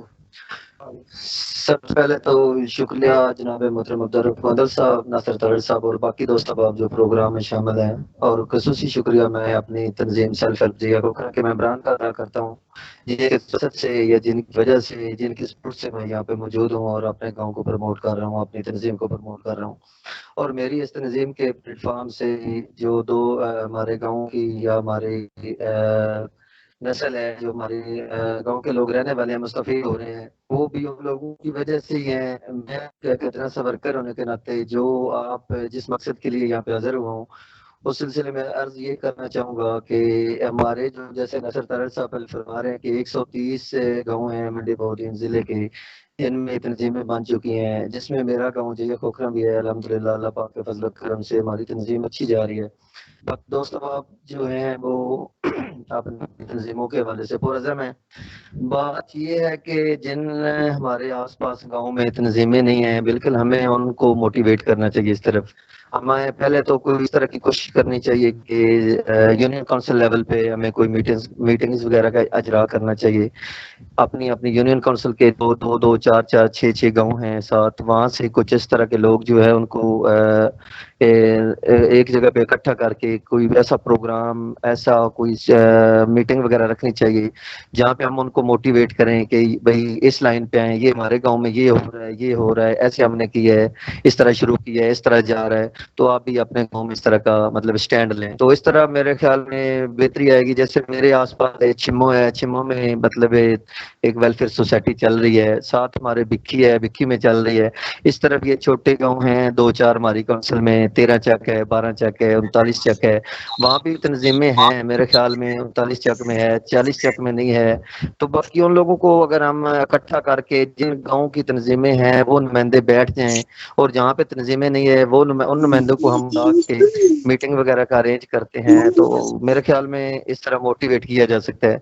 سب سے پہلے تو شکریہ جناب محترم عبدالرؤف گوندل صاحب، ناصر طاہر صاحب اور باقی دوست احباب جو پروگرام میں شامل ہیں، اور خصوصی شکریہ میں اپنی تنظیم سیلف ہیلپ ضیا کھوکھر کے ممبران کا ادا کرتا ہوں، یہ مقصد سے یا جن کی وجہ سے، جن کی سپورٹ سے میں یہاں پہ موجود ہوں اور اپنے گاؤں کو پروموٹ کر رہا ہوں، اپنی تنظیم کو پروموٹ کر رہا ہوں. اور میری اس تنظیم کے پلیٹ فارم سے جو دو ہمارے گاؤں کی یا ہماری نسل ہے، جو ہمارے گاؤں کے لوگ رہنے والے ہیں، مستفید ہو رہے ہیں، وہ بھی ان لوگوں کی وجہ سے ہی ہیں. میں کتنا ورکر ہونے کے ناطے جو آپ جس مقصد کے لیے یہاں پہ حاضر ہوا ہوں، اس سلسلے میں عرض یہ کرنا چاہوں گا کہ ہمارے جو جیسے ناصر طاہر صاحب فرما رہے ہیں کہ 130 گاؤں ہیں منڈی بہاولدین ضلع کے، ان میں تنظیمیں بن چکی ہیں، جس میں میرا گاؤں ضیا کھوکھر بھی ہے. الحمدللہ اللہ پاک کے فضل و کرم سے ہماری تنظیم اچھی جا رہی ہے. دوست احباب جو ہیں وہ اپنی تنظیموں کے حوالے سے پرعزم ہیں. بات یہ ہے کہ جن ہمارے آس پاس گاؤں میں تنظیمیں نہیں ہیں، بالکل ہمیں ان کو موٹیویٹ کرنا چاہیے اس طرف. ہمیں پہلے تو کوئی اس طرح کی کوشش کرنی چاہیے کہ یونین کونسل لیول پہ ہمیں کوئی میٹنگز وغیرہ کا اجرا کرنا چاہیے. اپنی یونین کونسل کے دو چار چھ گاؤں ہیں ساتھ، وہاں سے کچھ اس طرح کے لوگ جو ہے ان کو ایک جگہ پہ اکٹھا کر کے کوئی ایسا پروگرام، ایسا کوئی میٹنگ وغیرہ رکھنی چاہیے جہاں پہ ہم ان کو موٹیویٹ کریں کہ بھائی اس لائن پہ آئیں، یہ ہمارے گاؤں میں یہ ہو رہا ہے، یہ ہو رہا ہے، ایسے ہم نے کیا ہے، اس طرح شروع کیا ہے، اس طرح جا رہا ہے، تو آپ بھی اپنے گاؤں میں اس طرح کا مطلب سٹینڈ لیں. تو اس طرح میرے خیال میں بہتری آئے گی. جیسے میرے آس پاس چھمو ہے، چھمو میں مطلب ایک ویلفیئر سوسائٹی چل رہی ہے، ساتھ ہمارے بکھی ہے، بکھی میں چل رہی ہے. اس طرف یہ چھوٹے گاؤں ہیں، 2-4 ہماری کونسل میں 13 چک ہے، 12 چک ہے، 39 چک ہے، وہاں بھی تنظیمیں ہیں. میرے خیال میں 39 چک میں ہے، 40 چک میں نہیں ہے. تو باقی ان لوگوں کو اگر ہم اکٹھا کر کے جن گاؤں کی تنظیمیں ہیں وہ نمائندے بیٹھ جائیں، اور جہاں پہ تنظیمیں نہیں ہے وہ ان نمائندوں کو ہم لا کے میٹنگ وغیرہ کا ارینج کرتے ہیں، تو میرے خیال میں اس طرح موٹیویٹ کیا جا سکتا ہے.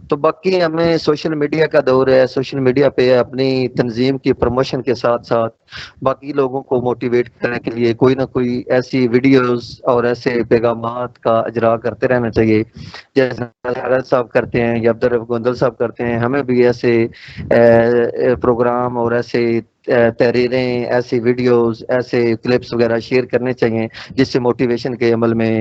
تو باقی ہمیں سوشل میڈیا کا دور ہے، سوشل میڈیا پہ اپنی تنظیم کی پروموشن کے ساتھ ساتھ باقی لوگوں کو موٹیویٹ کرنے کے لیے کوئی نہ کوئی ایسی ویڈیوز اور ایسے پیغامات کا اجرا کرتے رہنا چاہیے، جیسے حضرت صاحب کرتے ہیں یا عبدالرؤف گوندل صاحب کرتے ہیں. ہمیں بھی ایسے پروگرام اور ایسے تحریریں، ایسی ویڈیوز، ایسے کلپس وغیرہ شیئر کرنے چاہیے جس سے موٹیویشن کے عمل میں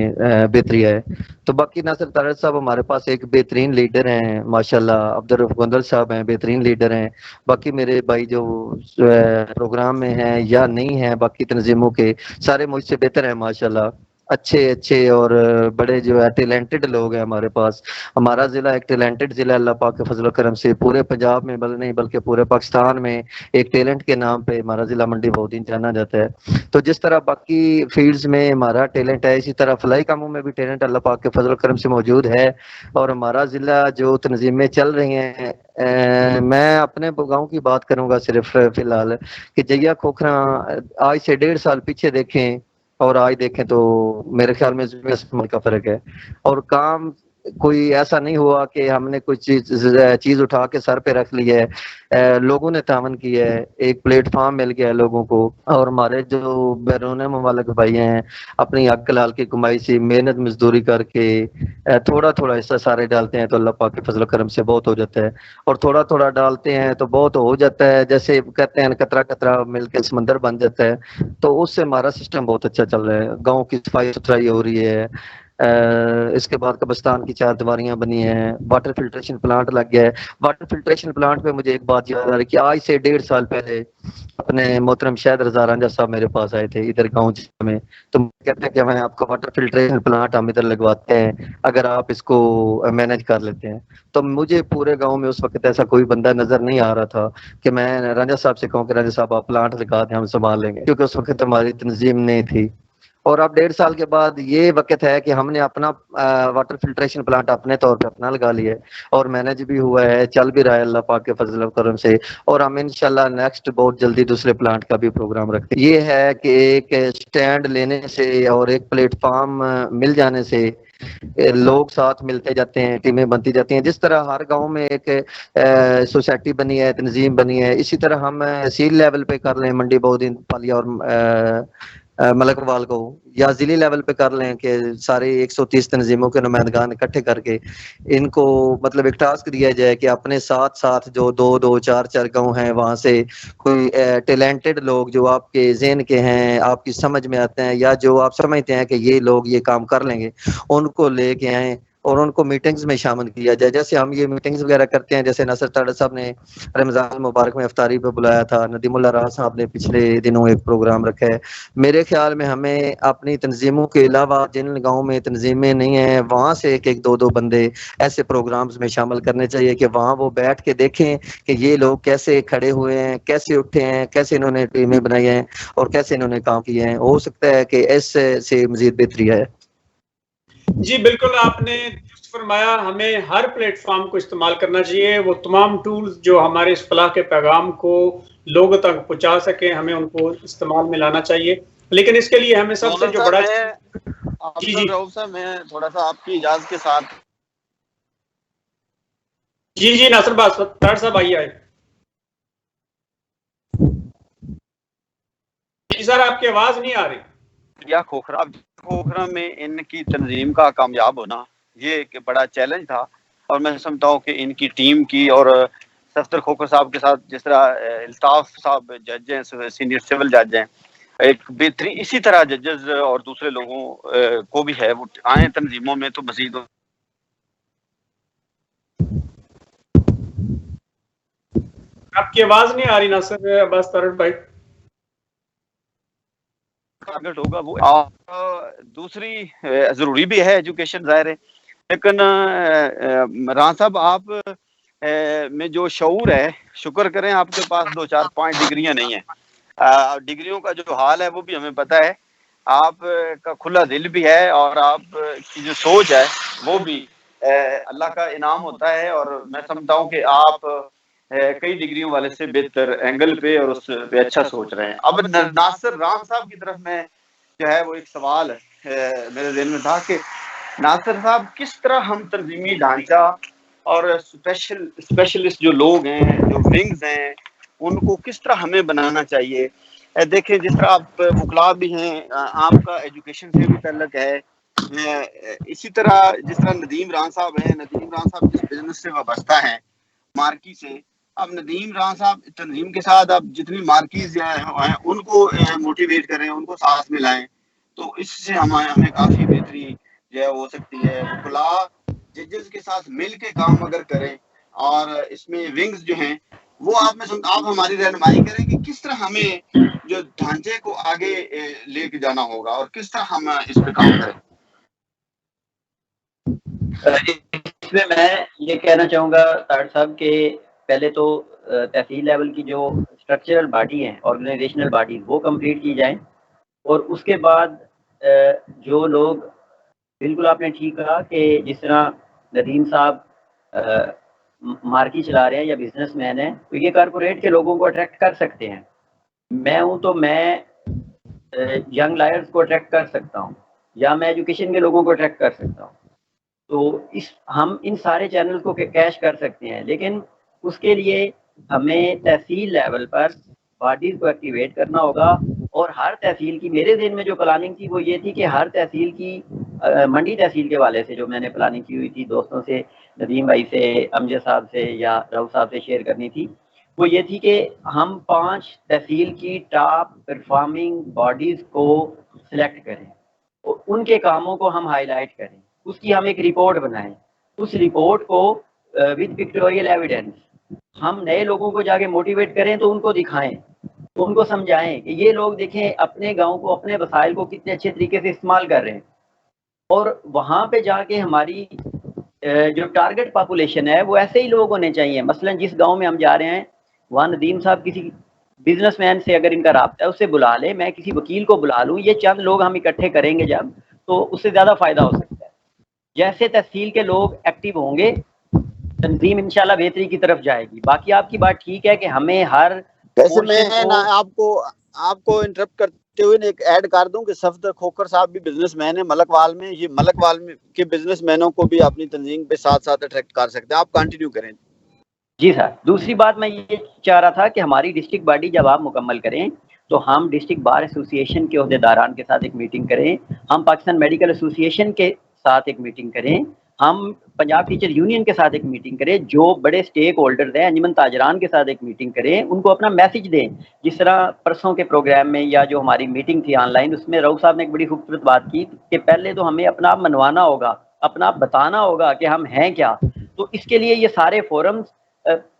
بہتری آئے. تو باقی ناصر طاہر صاحب ہمارے پاس ایک بہترین لیڈر ہیں ماشاءاللہ، عبدالرؤف گوندل صاحب ہیں بہترین لیڈر ہیں. باقی میرے بھائی جو پروگرام میں ہیں یا نہیں ہیں باقی تنظیموں کے، سارے مجھ سے بہتر ہیں ماشاءاللہ. اچھے اور بڑے جو ہے ٹیلنٹڈ لوگ ہیں ہمارے پاس. ہمارا ضلع ایک ٹیلنٹڈ ضلع ہے اللہ پاک کے فضل و کرم سے. پورے پنجاب میں نہیں بلکہ پورے پاکستان میں ایک ٹیلنٹ کے نام پہ ہمارا ضلع منڈی بہودین جانا جاتا ہے. تو جس طرح باقی فیلڈز میں ہمارا ٹیلنٹ ہے، اسی طرح فلاحی کاموں میں بھی ٹیلنٹ اللہ پاک کے فضل و کرم سے موجود ہے. اور ہمارا ضلع جو تنظیمیں چل رہی ہیں، میں اپنے گاؤں کی بات کروں گا صرف فی الحال، کہ جیا کھوکھرا آج سے 1.5 سال پیچھے دیکھیں اور آج دیکھیں تو میرے خیال میں زمین آسمان کا فرق ہے. اور کام کوئی ایسا نہیں ہوا کہ ہم نے کوئی چیز اٹھا کے سر پہ رکھ لی ہے. لوگوں نے تعاون کیا ہے، ایک پلیٹ فارم مل گیا ہے لوگوں کو. اور ہمارے جو بیرون ممالک بھائی ہیں اپنی حق حلال کی کمائی سے محنت مزدوری کر کے تھوڑا تھوڑا حصہ سارے ڈالتے ہیں تو اللہ پاک کے فضل و کرم سے بہت ہو جاتا ہے. اور تھوڑا تھوڑا ڈالتے ہیں تو بہت ہو جاتا ہے، جیسے کہتے ہیں قطرہ قطرہ مل کے سمندر بن جاتا ہے. تو اس سے ہمارا سسٹم بہت اچھا چل رہا ہے. گاؤں کی صفائی ستھرائی ہو رہی ہے. اس کے بعد قبرستان کی 4 دیواریاں بنی ہیں. واٹر فلٹریشن پلانٹ لگ گیا ہے. واٹر فلٹریشن پلانٹ پہ مجھے ایک بات یاد آ رہی کہ آج سے 1.5 سال پہلے اپنے محترم شاہد رضا رانجھا صاحب میرے پاس آئے تھے ادھر گاؤں میں. تو کہتے ہیں کہ ہمیں آپ کا واٹر فلٹریشن پلانٹ ہم ادھر لگواتے ہیں اگر آپ اس کو مینج کر لیتے ہیں. تو مجھے پورے گاؤں میں اس وقت ایسا کوئی بندہ نظر نہیں آ رہا تھا کہ میں رانجھا صاحب سے کہوں کہ رانجھا صاحب آپ پلانٹ لگا دیں ہم سنبھال لیں گے، کیونکہ اس وقت ہماری تنظیم نہیں تھی. اور اب 1.5 سال کے بعد یہ وقت ہے کہ ہم نے اپنا واٹر فلٹریشن پلانٹ اپنے طور پہ اپنا لگا لیا ہے اور مینج بھی ہوا ہے، چل بھی رہا ہے اللہ پاک کے فضل و کرم سے. اور ہم انشاءاللہ نیکسٹ بہت جلدی دوسرے پلانٹ کا بھی پروگرام رکھتے ہیں. یہ ہے کہ ایک سٹینڈ لینے سے اور ایک پلیٹ فارم مل جانے سے لوگ ساتھ ملتے جاتے ہیں، ٹیمیں بنتی جاتی ہیں. جس طرح ہر گاؤں میں ایک سوسائٹی بنی ہے، تنظیم بنی ہے، اسی طرح ہم سیل لیول پہ کر لیں منڈی بہودین پالیا اور ملک وال کو، یا ضلعی لیول پہ کر لیں کہ سارے 130 تنظیموں کے نمائندگان اکٹھے کر کے ان کو مطلب ایک ٹاسک دیا جائے کہ اپنے ساتھ ساتھ جو 2 4 گاؤں ہیں وہاں سے کوئی ٹیلنٹڈ لوگ جو آپ کے ذہن کے ہیں، آپ کی سمجھ میں آتے ہیں، یا جو آپ سمجھتے ہیں کہ یہ لوگ یہ کام کر لیں گے، ان کو لے کے آئیں اور ان کو میٹنگز میں شامل کیا جائے. جیسے ہم یہ میٹنگز وغیرہ کرتے ہیں، جیسے ناصر طاہر صاحب نے رمضان المبارک میں افطاری پہ بلایا تھا، ندیم اللہ راز صاحب نے پچھلے دنوں ایک پروگرام رکھا ہے. میرے خیال میں ہمیں اپنی تنظیموں کے علاوہ جن گاؤں میں تنظیمیں نہیں ہیں وہاں سے ایک 2 بندے ایسے پروگرامز میں شامل کرنے چاہیے کہ وہاں وہ بیٹھ کے دیکھیں کہ یہ لوگ کیسے کھڑے ہوئے ہیں، کیسے اٹھے ہیں، کیسے انہوں نے ٹیمیں بنائی ہیں اور کیسے انہوں نے کام کیے ہیں. ہو سکتا ہے کہ اس سے مزید بہتری ہے. جی بالکل، آپ نے درست فرمایا. ہمیں ہر پلیٹ فارم کو استعمال کرنا چاہیے. وہ تمام ٹولز جو ہمارے اس فلاح کے پیغام کو لوگوں تک پہنچا سکیں ہمیں ان کو استعمال میں لانا چاہیے. لیکن اس کے لیے ہمیں سب سے جو بڑا رؤوف صاحب میں تھوڑا سا آپ کی اجازت کے ساتھ جی ناصر طاہر صاحب آئیے. جی سر، آپ کی آواز نہیں آ رہی. یا کھوکھرا میں ان کی تنظیم کا کامیاب ہونا یہ ایک بڑا چیلنج تھا. اور میں سمجھتا ہوں کہ ان کی ٹیم کی اور صفدر کھوکھر صاحب کے ساتھ جس طرح الطاف صاحب جج ہیں، سینئر سول جج ہیں، ایک بہترین اسی طرح ججز اور دوسرے لوگوں کو بھی ہے وہ آئیں تنظیموں میں تو مزید آپ کی آواز نہیں آ رہی ناصر عباس طاہر بھائی. ٹارگٹ ہوگا وہ. دوسری ضروری بھی ہے ایجوکیشن ظاہر ہے، لیکن راں صاحب آپ میں جو شعور ہے، شکر کریں آپ کے پاس 2 4 5 ڈگریاں نہیں ہیں. ڈگریوں کا جو حال ہے وہ بھی ہمیں پتہ ہے. آپ کا کھلا دل بھی ہے اور آپ کی جو سوچ ہے وہ بھی اللہ کا انعام ہوتا ہے. اور میں سمجھتا ہوں کہ آپ کئی ڈگریوں والے سے بہتر اینگل پہ اور اس پہ اچھا سوچ رہے ہیں. اب ناصر رام صاحب کی طرف میں جو ہے وہ ایک سوال میرے ذہن میں تھا کہ ناصر صاحب کس طرح ہم تنظیمی ڈھانچہ اور اسپیشلسٹ جو لوگ ہیں، جو ونگز ہیں، ان کو کس طرح ہمیں بنانا چاہیے. دیکھیں جس طرح آپ وکلاء بھی ہیں، آپ کا ایجوکیشن سے بھی تعلق ہے، اسی طرح جس طرح ندیم ران صاحب ہیں، ندیم ران صاحب جس بزنس سے وابستہ ہیں مارکی سے. اب ندیم ران صاحب تنظیم کے ساتھ اب جتنی مارکیز ہیں ان کو موٹیویٹ کریں، ان کو ساتھ میں لائیں، تو اس سے ہمیں کافی بہتری جو ہے ہو سکتی ہے. وکلاء ججز کے ساتھ مل کے کام اگر کریں اور اس میں ونگز جو ہیں وہ آپ ہماری رہنمائی کریں کہ کس طرح ہمیں جو ڈھانچے کو آگے لے کے جانا ہوگا اور کس طرح ہم اس پہ کام کریں. اس میں میں یہ کہنا چاہوں گا طاہر صاحب کہ پہلے تو تحصیل لیول کی جو اسٹرکچرل باڈی ہیں، آرگنائزیشنل باڈیز، وہ کمپلیٹ کی جائیں، اور اس کے بعد جو لوگ، بالکل آپ نے ٹھیک کہا کہ جس طرح ندیم صاحب مارکی چلا رہے ہیں یا بزنس مین ہیں، تو یہ کارپوریٹ کے لوگوں کو اٹریکٹ کر سکتے ہیں. میں ہوں تو میں ینگ لائرز کو اٹریکٹ کر سکتا ہوں، یا میں ایجوکیشن کے لوگوں کو اٹریکٹ کر سکتا ہوں. تو ہم ان سارے چینلز کو کیش کر سکتے ہیں، لیکن اس کے لیے ہمیں تحصیل لیول پر باڈیز کو ایکٹیویٹ کرنا ہوگا. اور ہر تحصیل کی، میرے ذہن میں جو پلاننگ تھی وہ یہ تھی کہ ہر تحصیل کی، منڈی تحصیل کے والے سے جو میں نے پلاننگ کی ہوئی تھی، دوستوں سے، ندیم بھائی سے، امجد صاحب سے یا رؤف صاحب سے شیئر کرنی تھی، وہ یہ تھی کہ ہم 5 تحصیل کی ٹاپ پرفارمنگ باڈیز کو سلیکٹ کریں، ان کے کاموں کو ہم ہائی لائٹ کریں، اس کی ہم ایک رپورٹ بنائیں. اس رپورٹ کو ود پکٹوریل ایویڈنس ہم نئے لوگوں کو جا کے موٹیویٹ کریں، تو ان کو دکھائیں، ان کو سمجھائیں کہ یہ لوگ دیکھیں اپنے گاؤں کو، اپنے وسائل کو کتنے اچھے طریقے سے استعمال کر رہے ہیں. اور وہاں پہ جا کے ہماری جو ٹارگٹ پاپولیشن ہے وہ ایسے ہی لوگ ہونے چاہیے. مثلا جس گاؤں میں ہم جا رہے ہیں، وہاں ندیم صاحب کسی بزنس مین سے اگر ان کا رابطہ ہے، اس سے بلا لیں، میں کسی وکیل کو بلا لوں، یہ چند لوگ ہم اکٹھے کریں گے جب، تو اس سے زیادہ فائدہ ہو سکتا ہے. جیسے تحصیل کے لوگ ایکٹیو ہوں گے، تنظیم انشاءاللہ بہتری کی طرف جائے گی. باقی آپ کی بات ٹھیک ہے کہ ہمیں ہر ویسے میں آپ کو انٹرپٹ کرتے ہوئے ایک ایڈ کر دوں کہ صفدر کھوکھر صاحب بھی بزنس مین ہیں ملک وال میں. یہ ملک وال کے بزنس مینوں کو بھی اپنی تنظیم پہ ساتھ ساتھ اٹریکٹ کر سکتے ہیں. آپ کنٹینیو کریں. جی سر، دوسری بات میں یہ چاہ رہا تھا کہ ہماری ڈسٹرکٹ باڈی جب آپ مکمل کریں تو ہم ڈسٹرکٹ بار ایسوسی ایشن کے عہدیداران کے ساتھ ایک میٹنگ کریں، ہم پاکستان میڈیکل ایسوسی ایشن کے ساتھ ایک میٹنگ کریں، ہم پنجاب ٹیچر یونین کے ساتھ ایک میٹنگ کریں، جو بڑے سٹیک ہولڈرز ہیں، انجمن تاجران کے ساتھ ایک میٹنگ کریں، ان کو اپنا میسج دیں. جس طرح پرسوں کے پروگرام میں یا جو ہماری میٹنگ تھی آن لائن، اس میں رؤف صاحب نے ایک بڑی خوبصورت بات کی کہ پہلے تو ہمیں اپنا آپ منوانا ہوگا، اپنا آپ بتانا ہوگا کہ ہم ہیں کیا. تو اس کے لیے یہ سارے فورمز،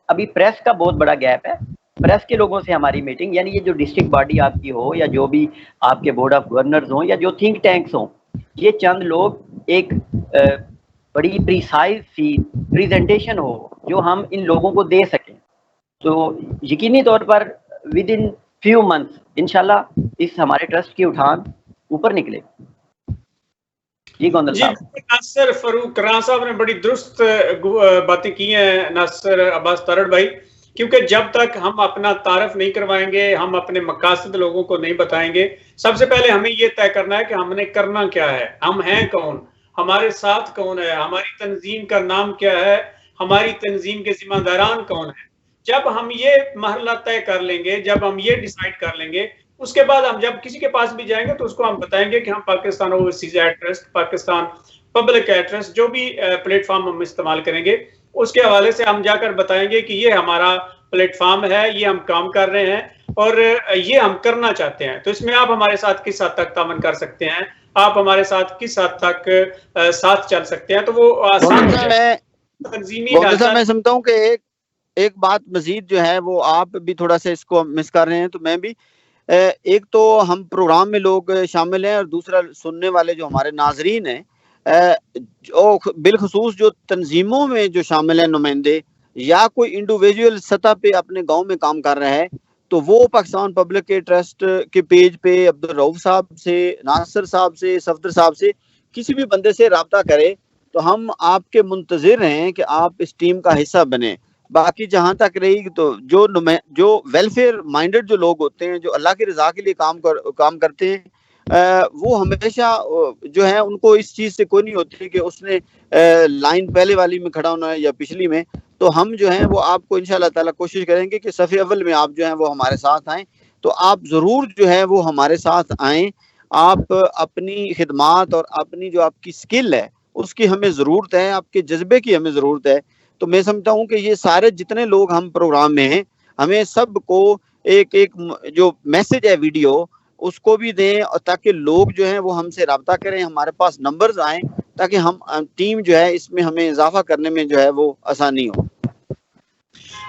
ابھی پریس کا بہت بڑا گیپ ہے، پریس کے لوگوں سے ہماری میٹنگ، یعنی یہ جو ڈسٹرکٹ باڈی آپ کی ہو یا جو بھی آپ کے بورڈ آف گورنرز ہوں یا جو تھنک ٹینکس ہوں، یہ چند لوگ ایک بڑی پریسائز سی پریزنٹیشن ہو جو ہم ان لوگوں کو دے سکیں، تو یقینی طور پر ود ان فیو منتھس انشاءاللہ اس ہمارے ٹرسٹ کی اٹھان اوپر نکلے. جی گوندل صاحب. ناصر فاروق رانا صاحب نے بڑی درست باتیں کی ہیں ناصر عباس تارڑ بھائی، کیونکہ جب تک ہم اپنا تعارف نہیں کروائیں گے، ہم اپنے مقاصد لوگوں کو نہیں بتائیں گے. سب سے پہلے ہمیں یہ طے کرنا ہے کہ ہم نے کرنا کیا ہے، ہم ہیں کون، ہمارے ساتھ کون ہے، ہماری تنظیم کا نام کیا ہے، ہماری تنظیم کے ذمہ داران کون ہیں. جب ہم یہ مرحلہ طے کر لیں گے، جب ہم یہ ڈیسائیڈ کر لیں گے، اس کے بعد ہم جب کسی کے پاس بھی جائیں گے تو اس کو ہم بتائیں گے کہ ہم Pakistan overseas aid trust, Pakistan public aid trust, جو بھی پلیٹ فارم ہم استعمال کریں گے، اس کے حوالے سے ہم جا کر بتائیں گے کہ یہ ہمارا پلیٹ فارم ہے، یہ ہم کام کر رہے ہیں اور یہ ہم کرنا چاہتے ہیں. تو اس میں آپ ہمارے ساتھ کس حد تک تعاون کر سکتے ہیں، آپ ہمارے ساتھ کس حد تک ساتھ چل سکتے ہیں، تو وہ آسان تنظیمی. میں سمجھتا ہوں کہ ایک بات مزید جو ہے وہ آپ بھی تھوڑا سا اس کو مس کر رہے ہیں، تو میں بھی، ایک تو ہم پروگرام میں لوگ شامل ہیں، اور دوسرا سننے والے جو ہمارے ناظرین ہیں، بالخصوص جو تنظیموں میں جو شامل ہیں نمائندے، یا کوئی انڈیویجول سطح پہ اپنے گاؤں میں کام کر رہا ہے، تو وہ پاکستان پبلک ایڈ ٹرسٹ کے پیج پہ عبدالرؤف صاحب سے، ناصر صاحب سے، صفدر صاحب سے، کسی بھی بندے سے رابطہ کرے، تو ہم آپ کے منتظر ہیں کہ آپ اس ٹیم کا حصہ بنیں. باقی جہاں تک رہی تو جو ویلفیئر مائنڈڈ جو لوگ ہوتے ہیں، جو اللہ کی رضا کے لیے کام کرتے ہیں، وہ ہمیشہ جو ہے ان کو اس چیز سے کوئی نہیں ہوتی کہ اس نے لائن پہلے والی میں کھڑا ہونا ہے یا پچھلی میں. تو ہم جو ہیں وہ آپ کو انشاءاللہ تعالی کوشش کریں گے کہ صف اول میں آپ جو ہیں وہ ہمارے ساتھ آئیں. تو آپ ضرور جو ہے وہ ہمارے ساتھ آئیں. آپ اپنی خدمات اور اپنی جو آپ کی سکل ہے اس کی ہمیں ضرورت ہے، آپ کے جذبے کی ہمیں ضرورت ہے. تو میں سمجھتا ہوں کہ یہ سارے جتنے لوگ ہم پروگرام میں ہیں، ہمیں سب کو ایک جو میسج ہے ویڈیو اس کو بھی دیں، اور تاکہ لوگ جو ہیں وہ ہم سے رابطہ کریں، ہمارے پاس نمبرز آئیں، تاکہ ہم ٹیم جو ہے اس میں ہمیں اضافہ کرنے میں جو ہے وہ آسانی ہو.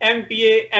MPA,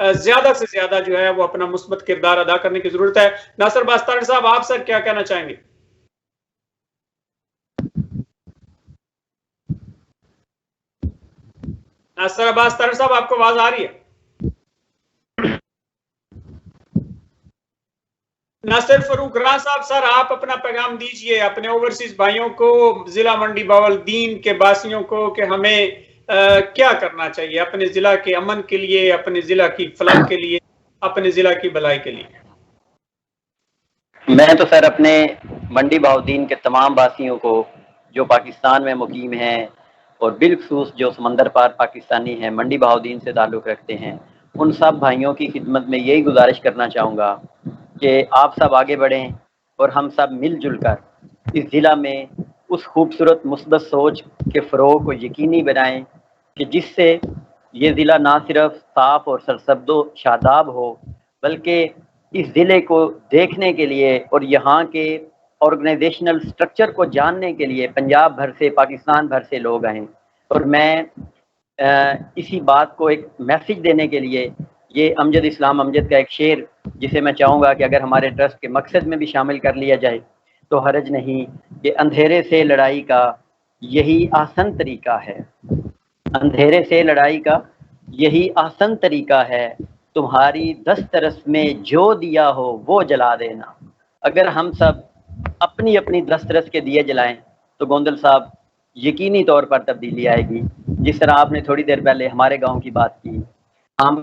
زیادہ سے زیادہ جو ہے وہ اپنا مثبت کردار ادا کرنے کی ضرورت ہے. ناصر عباس طاہر صاحب، آپ سر کیا کہنا چاہیں گے؟ ناصر عباس طاہر صاحب، آپ کو آواز آ رہی ہے؟ ناصر فاروق راہ صاحب، سر آپ اپنا پیغام دیجئے اپنے اوورسیز بھائیوں کو، ضلع منڈی بہاولدین کے باسیوں کو، کہ ہمیں کیا کرنا چاہیے اپنے ضلع کے امن کے لیے، اپنے ضلع کی فلاح کے لیے، اپنے ضلع کی بھلائی کے لیے. میں تو سر اپنے منڈی بہاولدین کے تمام باسیوں کو جو پاکستان میں مقیم ہیں اور بالخصوص جو سمندر پار پاکستانی ہیں، منڈی بہاولدین سے تعلق رکھتے ہیں، ان سب بھائیوں کی خدمت میں یہی گزارش کرنا چاہوں گا کہ آپ سب آگے بڑھیں اور ہم سب مل جل کر اس ضلع میں اس خوبصورت مثبت سوچ کے فروغ کو یقینی بنائیں کہ جس سے یہ ضلع نہ صرف صاف اور سرسبز و شاداب ہو، بلکہ اس ضلع کو دیکھنے کے لیے اور یہاں کے آرگنائزیشنل سٹرکچر کو جاننے کے لیے پنجاب بھر سے، پاکستان بھر سے لوگ آئیں. اور میں اسی بات کو ایک میسج دینے کے لیے یہ امجد اسلام امجد کا ایک شعر، جسے میں چاہوں گا کہ اگر ہمارے ٹرسٹ کے مقصد میں بھی شامل کر لیا جائے تو حرج نہیں، کہ اندھیرے سے لڑائی کا یہی آسن طریقہ ہے، اندھیرے سے لڑائی کا یہی آسن طریقہ ہے، تمہاری دسترس میں جو دیا ہو وہ جلا دینا. اگر ہم سب اپنی اپنی دسترس کے دیے جلائیں تو گوندل صاحب یقینی طور پر تبدیلی آئے گی. جس طرح آپ نے تھوڑی دیر پہلے ہمارے گاؤں کی بات کی، ہم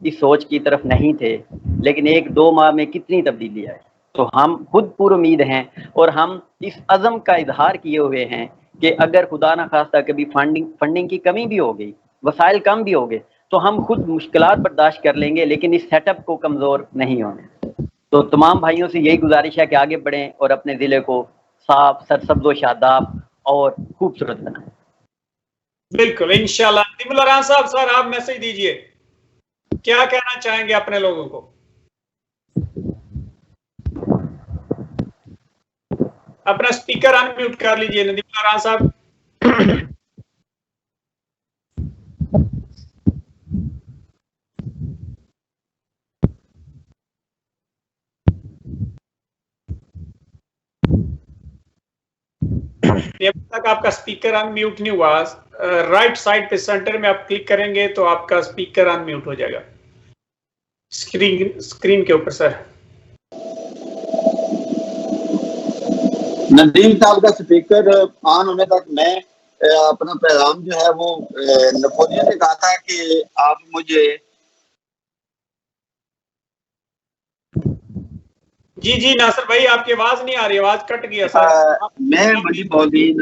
اس سوچ کی طرف نہیں تھے، لیکن 1-2 ماہ میں کتنی تبدیلی آئی. تو ہم خود پر امید ہیں اور ہم اس عزم کا اظہار کیے ہوئے ہیں کہ اگر خدا نہ خواستہ کبھی فنڈنگ کی کمی بھی ہو گئی، وسائل کم بھی ہو گئے، تو ہم خود مشکلات برداشت کر لیں گے، لیکن اس سیٹ اپ کو کمزور نہیں ہونے. تو تمام بھائیوں سے یہی گزارش ہے کہ آگے بڑھیں اور اپنے ضلع کو صاف، سرسبز و شاداب اور خوبصورت بنائیں. بالکل، انشاءاللہ. نعیم اللہ راہ صاحب، سر آپ میسج دیجئے، کیا کہنا چاہیں گے اپنے لوگوں کو؟ اپنا سپیکر ان میوٹ کر لیجئے ندیم اللہ راہ صاحب. جب تک آپ کا سپیکر ان میوٹ نہیں ہوا، رائٹ سائڈ پہ سینٹر میں آپ کلک کریں گے تو آپ کا سپیکر ان میوٹ ہو جائے گا اسکرین کے اوپر. سر ندیم صاحب کا سپیکر آن ہونے تک میں اپنا پیغام جو ہے وہ نپولین نے کہا تھا کہ آپ مجھے جی ناصر بھائی، آپ کی آواز نہیں آ رہی، آواز کٹ گیا سر. میں منڈی بہاولدین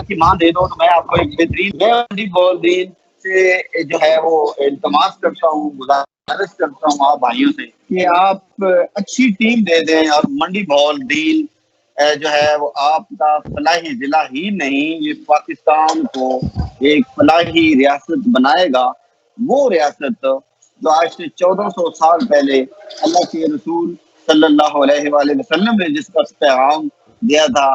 کی ماں دے دو تو میں آپ کو ایک بہترین، میں منڈی بہاولدین سے جو ہے وہ التماس کرتا ہوں، گزارش کرتا ہوں آپ بھائیوں سے کہ آپ اچھی ٹیم دے دیں اور منڈی بہاولدین جو ہے وہ آپ کا فلاحی ضلع ہی نہیں، یہ پاکستان کو ایک فلاحی ریاست بنائے گا. وہ ریاست جو آج سے 1400 سال پہلے اللہ کے رسول صلی اللہ علیہ وآلہ وسلم نے جس کا پیغام دیا تھا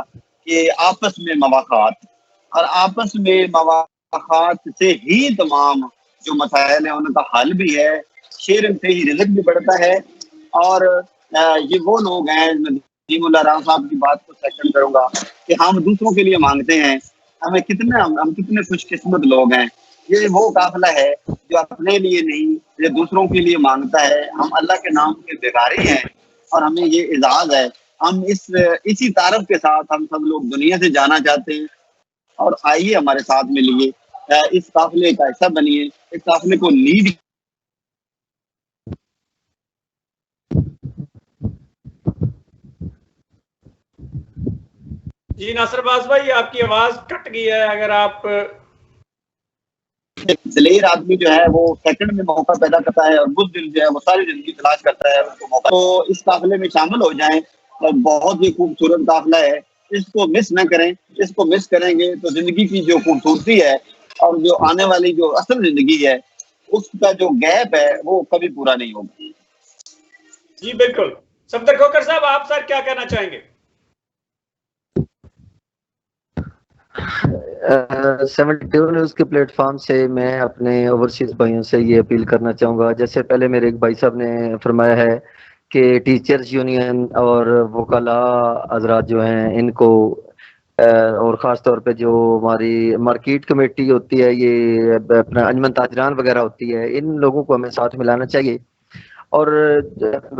کہ آپس میں مواخات، اور آپس میں مواخات سے ہی تمام جو مسائل ہیں ان کا حل بھی ہے، شیئرنگ سے ہی رزق بھی بڑھتا ہے. اور یہ وہ لوگ ہیں، نعیم اللہ راہ صاحب کی بات کو سیکنڈ کروں گا کہ ہم دوسروں کے لیے مانگتے ہیں، ہم کتنے خوش قسمت لوگ ہیں. یہ وہ قافلہ ہے جو اپنے لیے نہیں، یہ دوسروں کے لیے مانگتا ہے. ہم اللہ کے نام کے بھکاری ہیں اور ہمیں یہ اعزاز ہے. ہم اسی تعارف کے ساتھ ہم سب لوگ دنیا سے جانا چاہتے ہیں، اور آئیے ہمارے ساتھ ملیے، اس قافلے کا حصہ بنیے، اس قافلے کو لیڈ. جی ناصر عباس بھائی، آپ کی آواز کٹ گئی ہے، اگر آپ دلیر آدمی جو ہے وہ سیکنڈ میں موقع پیدا کرتا ہے اور بزدل جو ہے وہ ساری زندگی تلاش کرتا ہے اس کو موقع. تو اس قافلے میں شامل ہو جائیں، اور بہت ہی خوبصورت قافلہ ہے، اس کو مس نہ کریں. اس کو مس کریں گے تو زندگی کی جو خوبصورتی ہے اور جو آنے والی جو اصل زندگی ہے اس کا جو گیپ ہے وہ کبھی پورا نہیں ہوگا. جی بالکل. صفدر کھوکر صاحب آپ سر کیا کہنا چاہیں گے؟ 72 نیوز کے پلیٹ فارم سے میں اپنے اوورسیز بھائیوں سے یہ اپیل کرنا چاہوں گا، جیسے پہلے میرے ایک بھائی صاحب نے فرمایا ہے کہ ٹیچرز یونین اور وکلاء حضرات جو ہیں ان کو اور خاص طور پہ جو ہماری مارکیٹ کمیٹی ہوتی ہے، یہ اپنا انجمن تاجران وغیرہ ہوتی ہے، ان لوگوں کو ہمیں ساتھ ملانا چاہیے. اور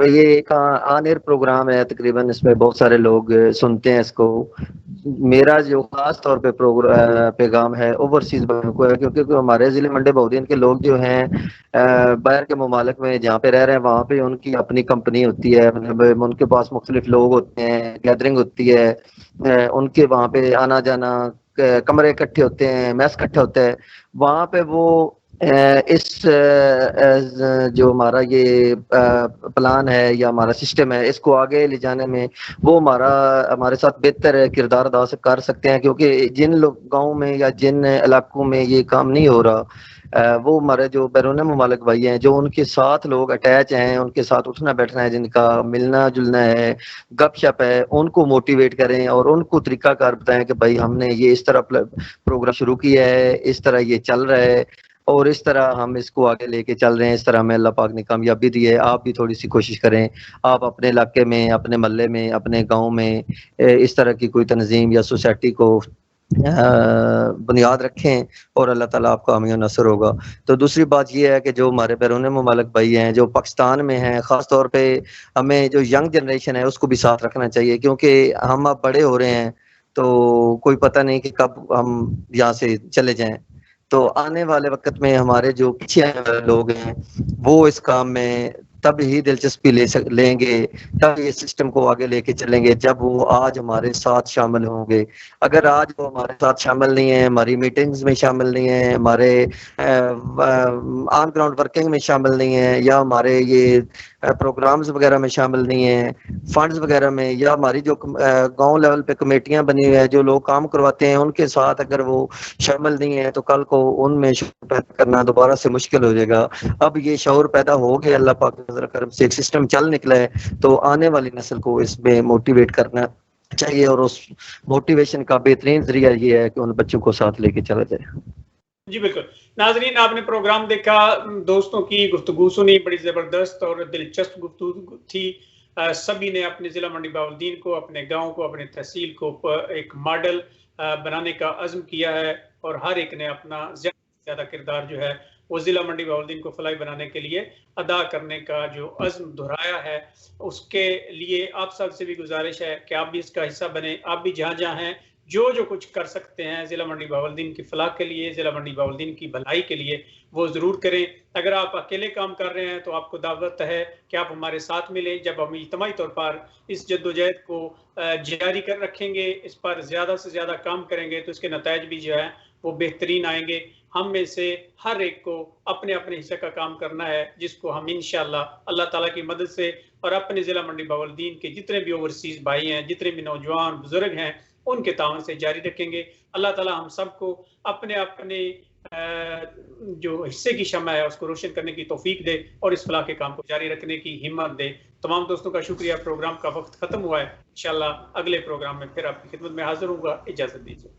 یہ ایک آن ایئر پروگرام ہے، تقریباً اس میں بہت سارے لوگ سنتے ہیں اس کو. میرا جو خاص طور پہ پیغام ہے اوورسیز بھائیوں کو ہے، کیونکہ ہمارے ضلع منڈے بہودین کے لوگ جو ہیں باہر کے ممالک میں جہاں پہ رہ رہے ہیں وہاں پہ ان کی اپنی کمپنی ہوتی ہے، مطلب ان کے پاس مختلف لوگ ہوتے ہیں، گیدرنگ ہوتی ہے، ان کے وہاں پہ آنا جانا، کمرے اکٹھے ہوتے ہیں، میس اکٹھے ہوتے ہیں. وہاں پہ وہ اس جو ہمارا یہ پلان ہے یا ہمارا سسٹم ہے، اس کو آگے لے جانے میں وہ ہمارے ساتھ بہتر کردار ادا کر سکتے ہیں. کیونکہ جن گاؤں میں یا جن علاقوں میں یہ کام نہیں ہو رہا، وہ ہمارے جو بیرون ممالک بھائی ہیں، جو ان کے ساتھ لوگ اٹیچ ہیں، ان کے ساتھ اٹھنا بیٹھنا ہے، جن کا ملنا جلنا ہے، گپ شپ ہے، ان کو موٹیویٹ کریں اور ان کو طریقہ کار بتائیں کہ بھائی ہم نے یہ اس طرح پروگرام شروع کیا ہے، اس طرح یہ چل رہا ہے اور اس طرح ہم اس کو آگے لے کے چل رہے ہیں، اس طرح ہمیں اللہ پاک نے کامیابی دی ہے. آپ بھی تھوڑی سی کوشش کریں، آپ اپنے علاقے میں، اپنے محلے میں، اپنے گاؤں میں اس طرح کی کوئی تنظیم یا سوسائٹی کو بنیاد رکھیں اور اللہ تعالیٰ آپ کا حامی و نصر ہوگا. تو دوسری بات یہ ہے کہ جو ہمارے بیرون ممالک بھائی ہیں، جو پاکستان میں ہیں، خاص طور پہ ہمیں جو ینگ جنریشن ہے اس کو بھی ساتھ رکھنا چاہیے، کیونکہ ہم اب بڑے ہو رہے ہیں تو کوئی پتہ نہیں کہ کب ہم یہاں سے چلے جائیں. تو آنے والے وقت میں ہمارے جو پیچھے آنے والے لوگ ہیں وہ اس کام میں تب ہی دلچسپی لیں گے، تب یہ سسٹم کو آگے لے کے چلیں گے جب وہ آج ہمارے ساتھ شامل ہوں گے. اگر آج وہ ہمارے ساتھ شامل نہیں ہیں، ہماری میٹنگز میں شامل نہیں ہیں، ہمارے آن گراؤنڈ ورکنگ میں شامل نہیں ہیں، یا ہمارے یہ پروگرامز وغیرہ میں شامل نہیں ہیں، فنڈز وغیرہ میں، یا ہماری جو گاؤں لیول پہ کمیٹیاں بنی ہوئی ہیں جو لوگ کام کرواتے ہیں ان کے ساتھ اگر وہ شامل نہیں ہیں، تو کل کو ان میں شعور پیدا کرنا دوبارہ سے مشکل ہو جائے گا. اب یہ شعور پیدا ہو گیا، اللہ پاک کی نظر کرم سے ایک سسٹم چل نکلا ہے، تو آنے والی نسل کو اس میں موٹیویٹ کرنا چاہیے، اور اس موٹیویشن کا بہترین ذریعہ یہ ہے کہ ان بچوں کو ساتھ لے کے چلا جائے. جی بالکل. ناظرین، آپ نے پروگرام دیکھا، دوستوں کی گفتگو سنی، بڑی زبردست اور دلچسپ گفتگو تھی. سبھی نے اپنے ضلع منڈی بہاولدین کو، اپنے گاؤں کو، اپنے تحصیل کو ایک ماڈل بنانے کا عزم کیا ہے، اور ہر ایک نے اپنا زیادہ کردار جو ہے وہ ضلع منڈی بہاولدین کو فلاحی بنانے کے لیے ادا کرنے کا جو عزم دہرایا ہے. اس کے لیے آپ سب سے بھی گزارش ہے کہ آپ بھی اس کا حصہ بنیں. آپ بھی جہاں جہاں ہیں جو کچھ کر سکتے ہیں ضلع منڈی بہاولدین کی فلاح کے لیے، ضلع منڈی بہاولدین کی بھلائی کے لیے، وہ ضرور کریں. اگر آپ اکیلے کام کر رہے ہیں تو آپ کو دعوت ہے کہ آپ ہمارے ساتھ ملیں. جب ہم اجتماعی طور پر اس جدوجہد کو جاری کر رکھیں گے، اس پر زیادہ سے زیادہ کام کریں گے، تو اس کے نتائج بھی جو ہے وہ بہترین آئیں گے. ہم میں سے ہر ایک کو اپنے اپنے حصے کا کام کرنا ہے، جس کو ہم انشاءاللہ اللہ تعالیٰ کی مدد سے اور اپنے ضلع منڈی بہاولدین کے جتنے بھی اوورسیز بھائی ہیں، جتنے بھی نوجوان بزرگ ہیں، ان کے تعاون سے جاری رکھیں گے. اللہ تعالیٰ ہم سب کو اپنے اپنے جو حصے کی شمع ہے اس کو روشن کرنے کی توفیق دے اور اس فلاح کے کام کو جاری رکھنے کی ہمت دے. تمام دوستوں کا شکریہ. پروگرام کا وقت ختم ہوا ہے. انشاءاللہ اگلے پروگرام میں پھر آپ کی خدمت میں حاضر ہوں گا. اجازت دیجیے.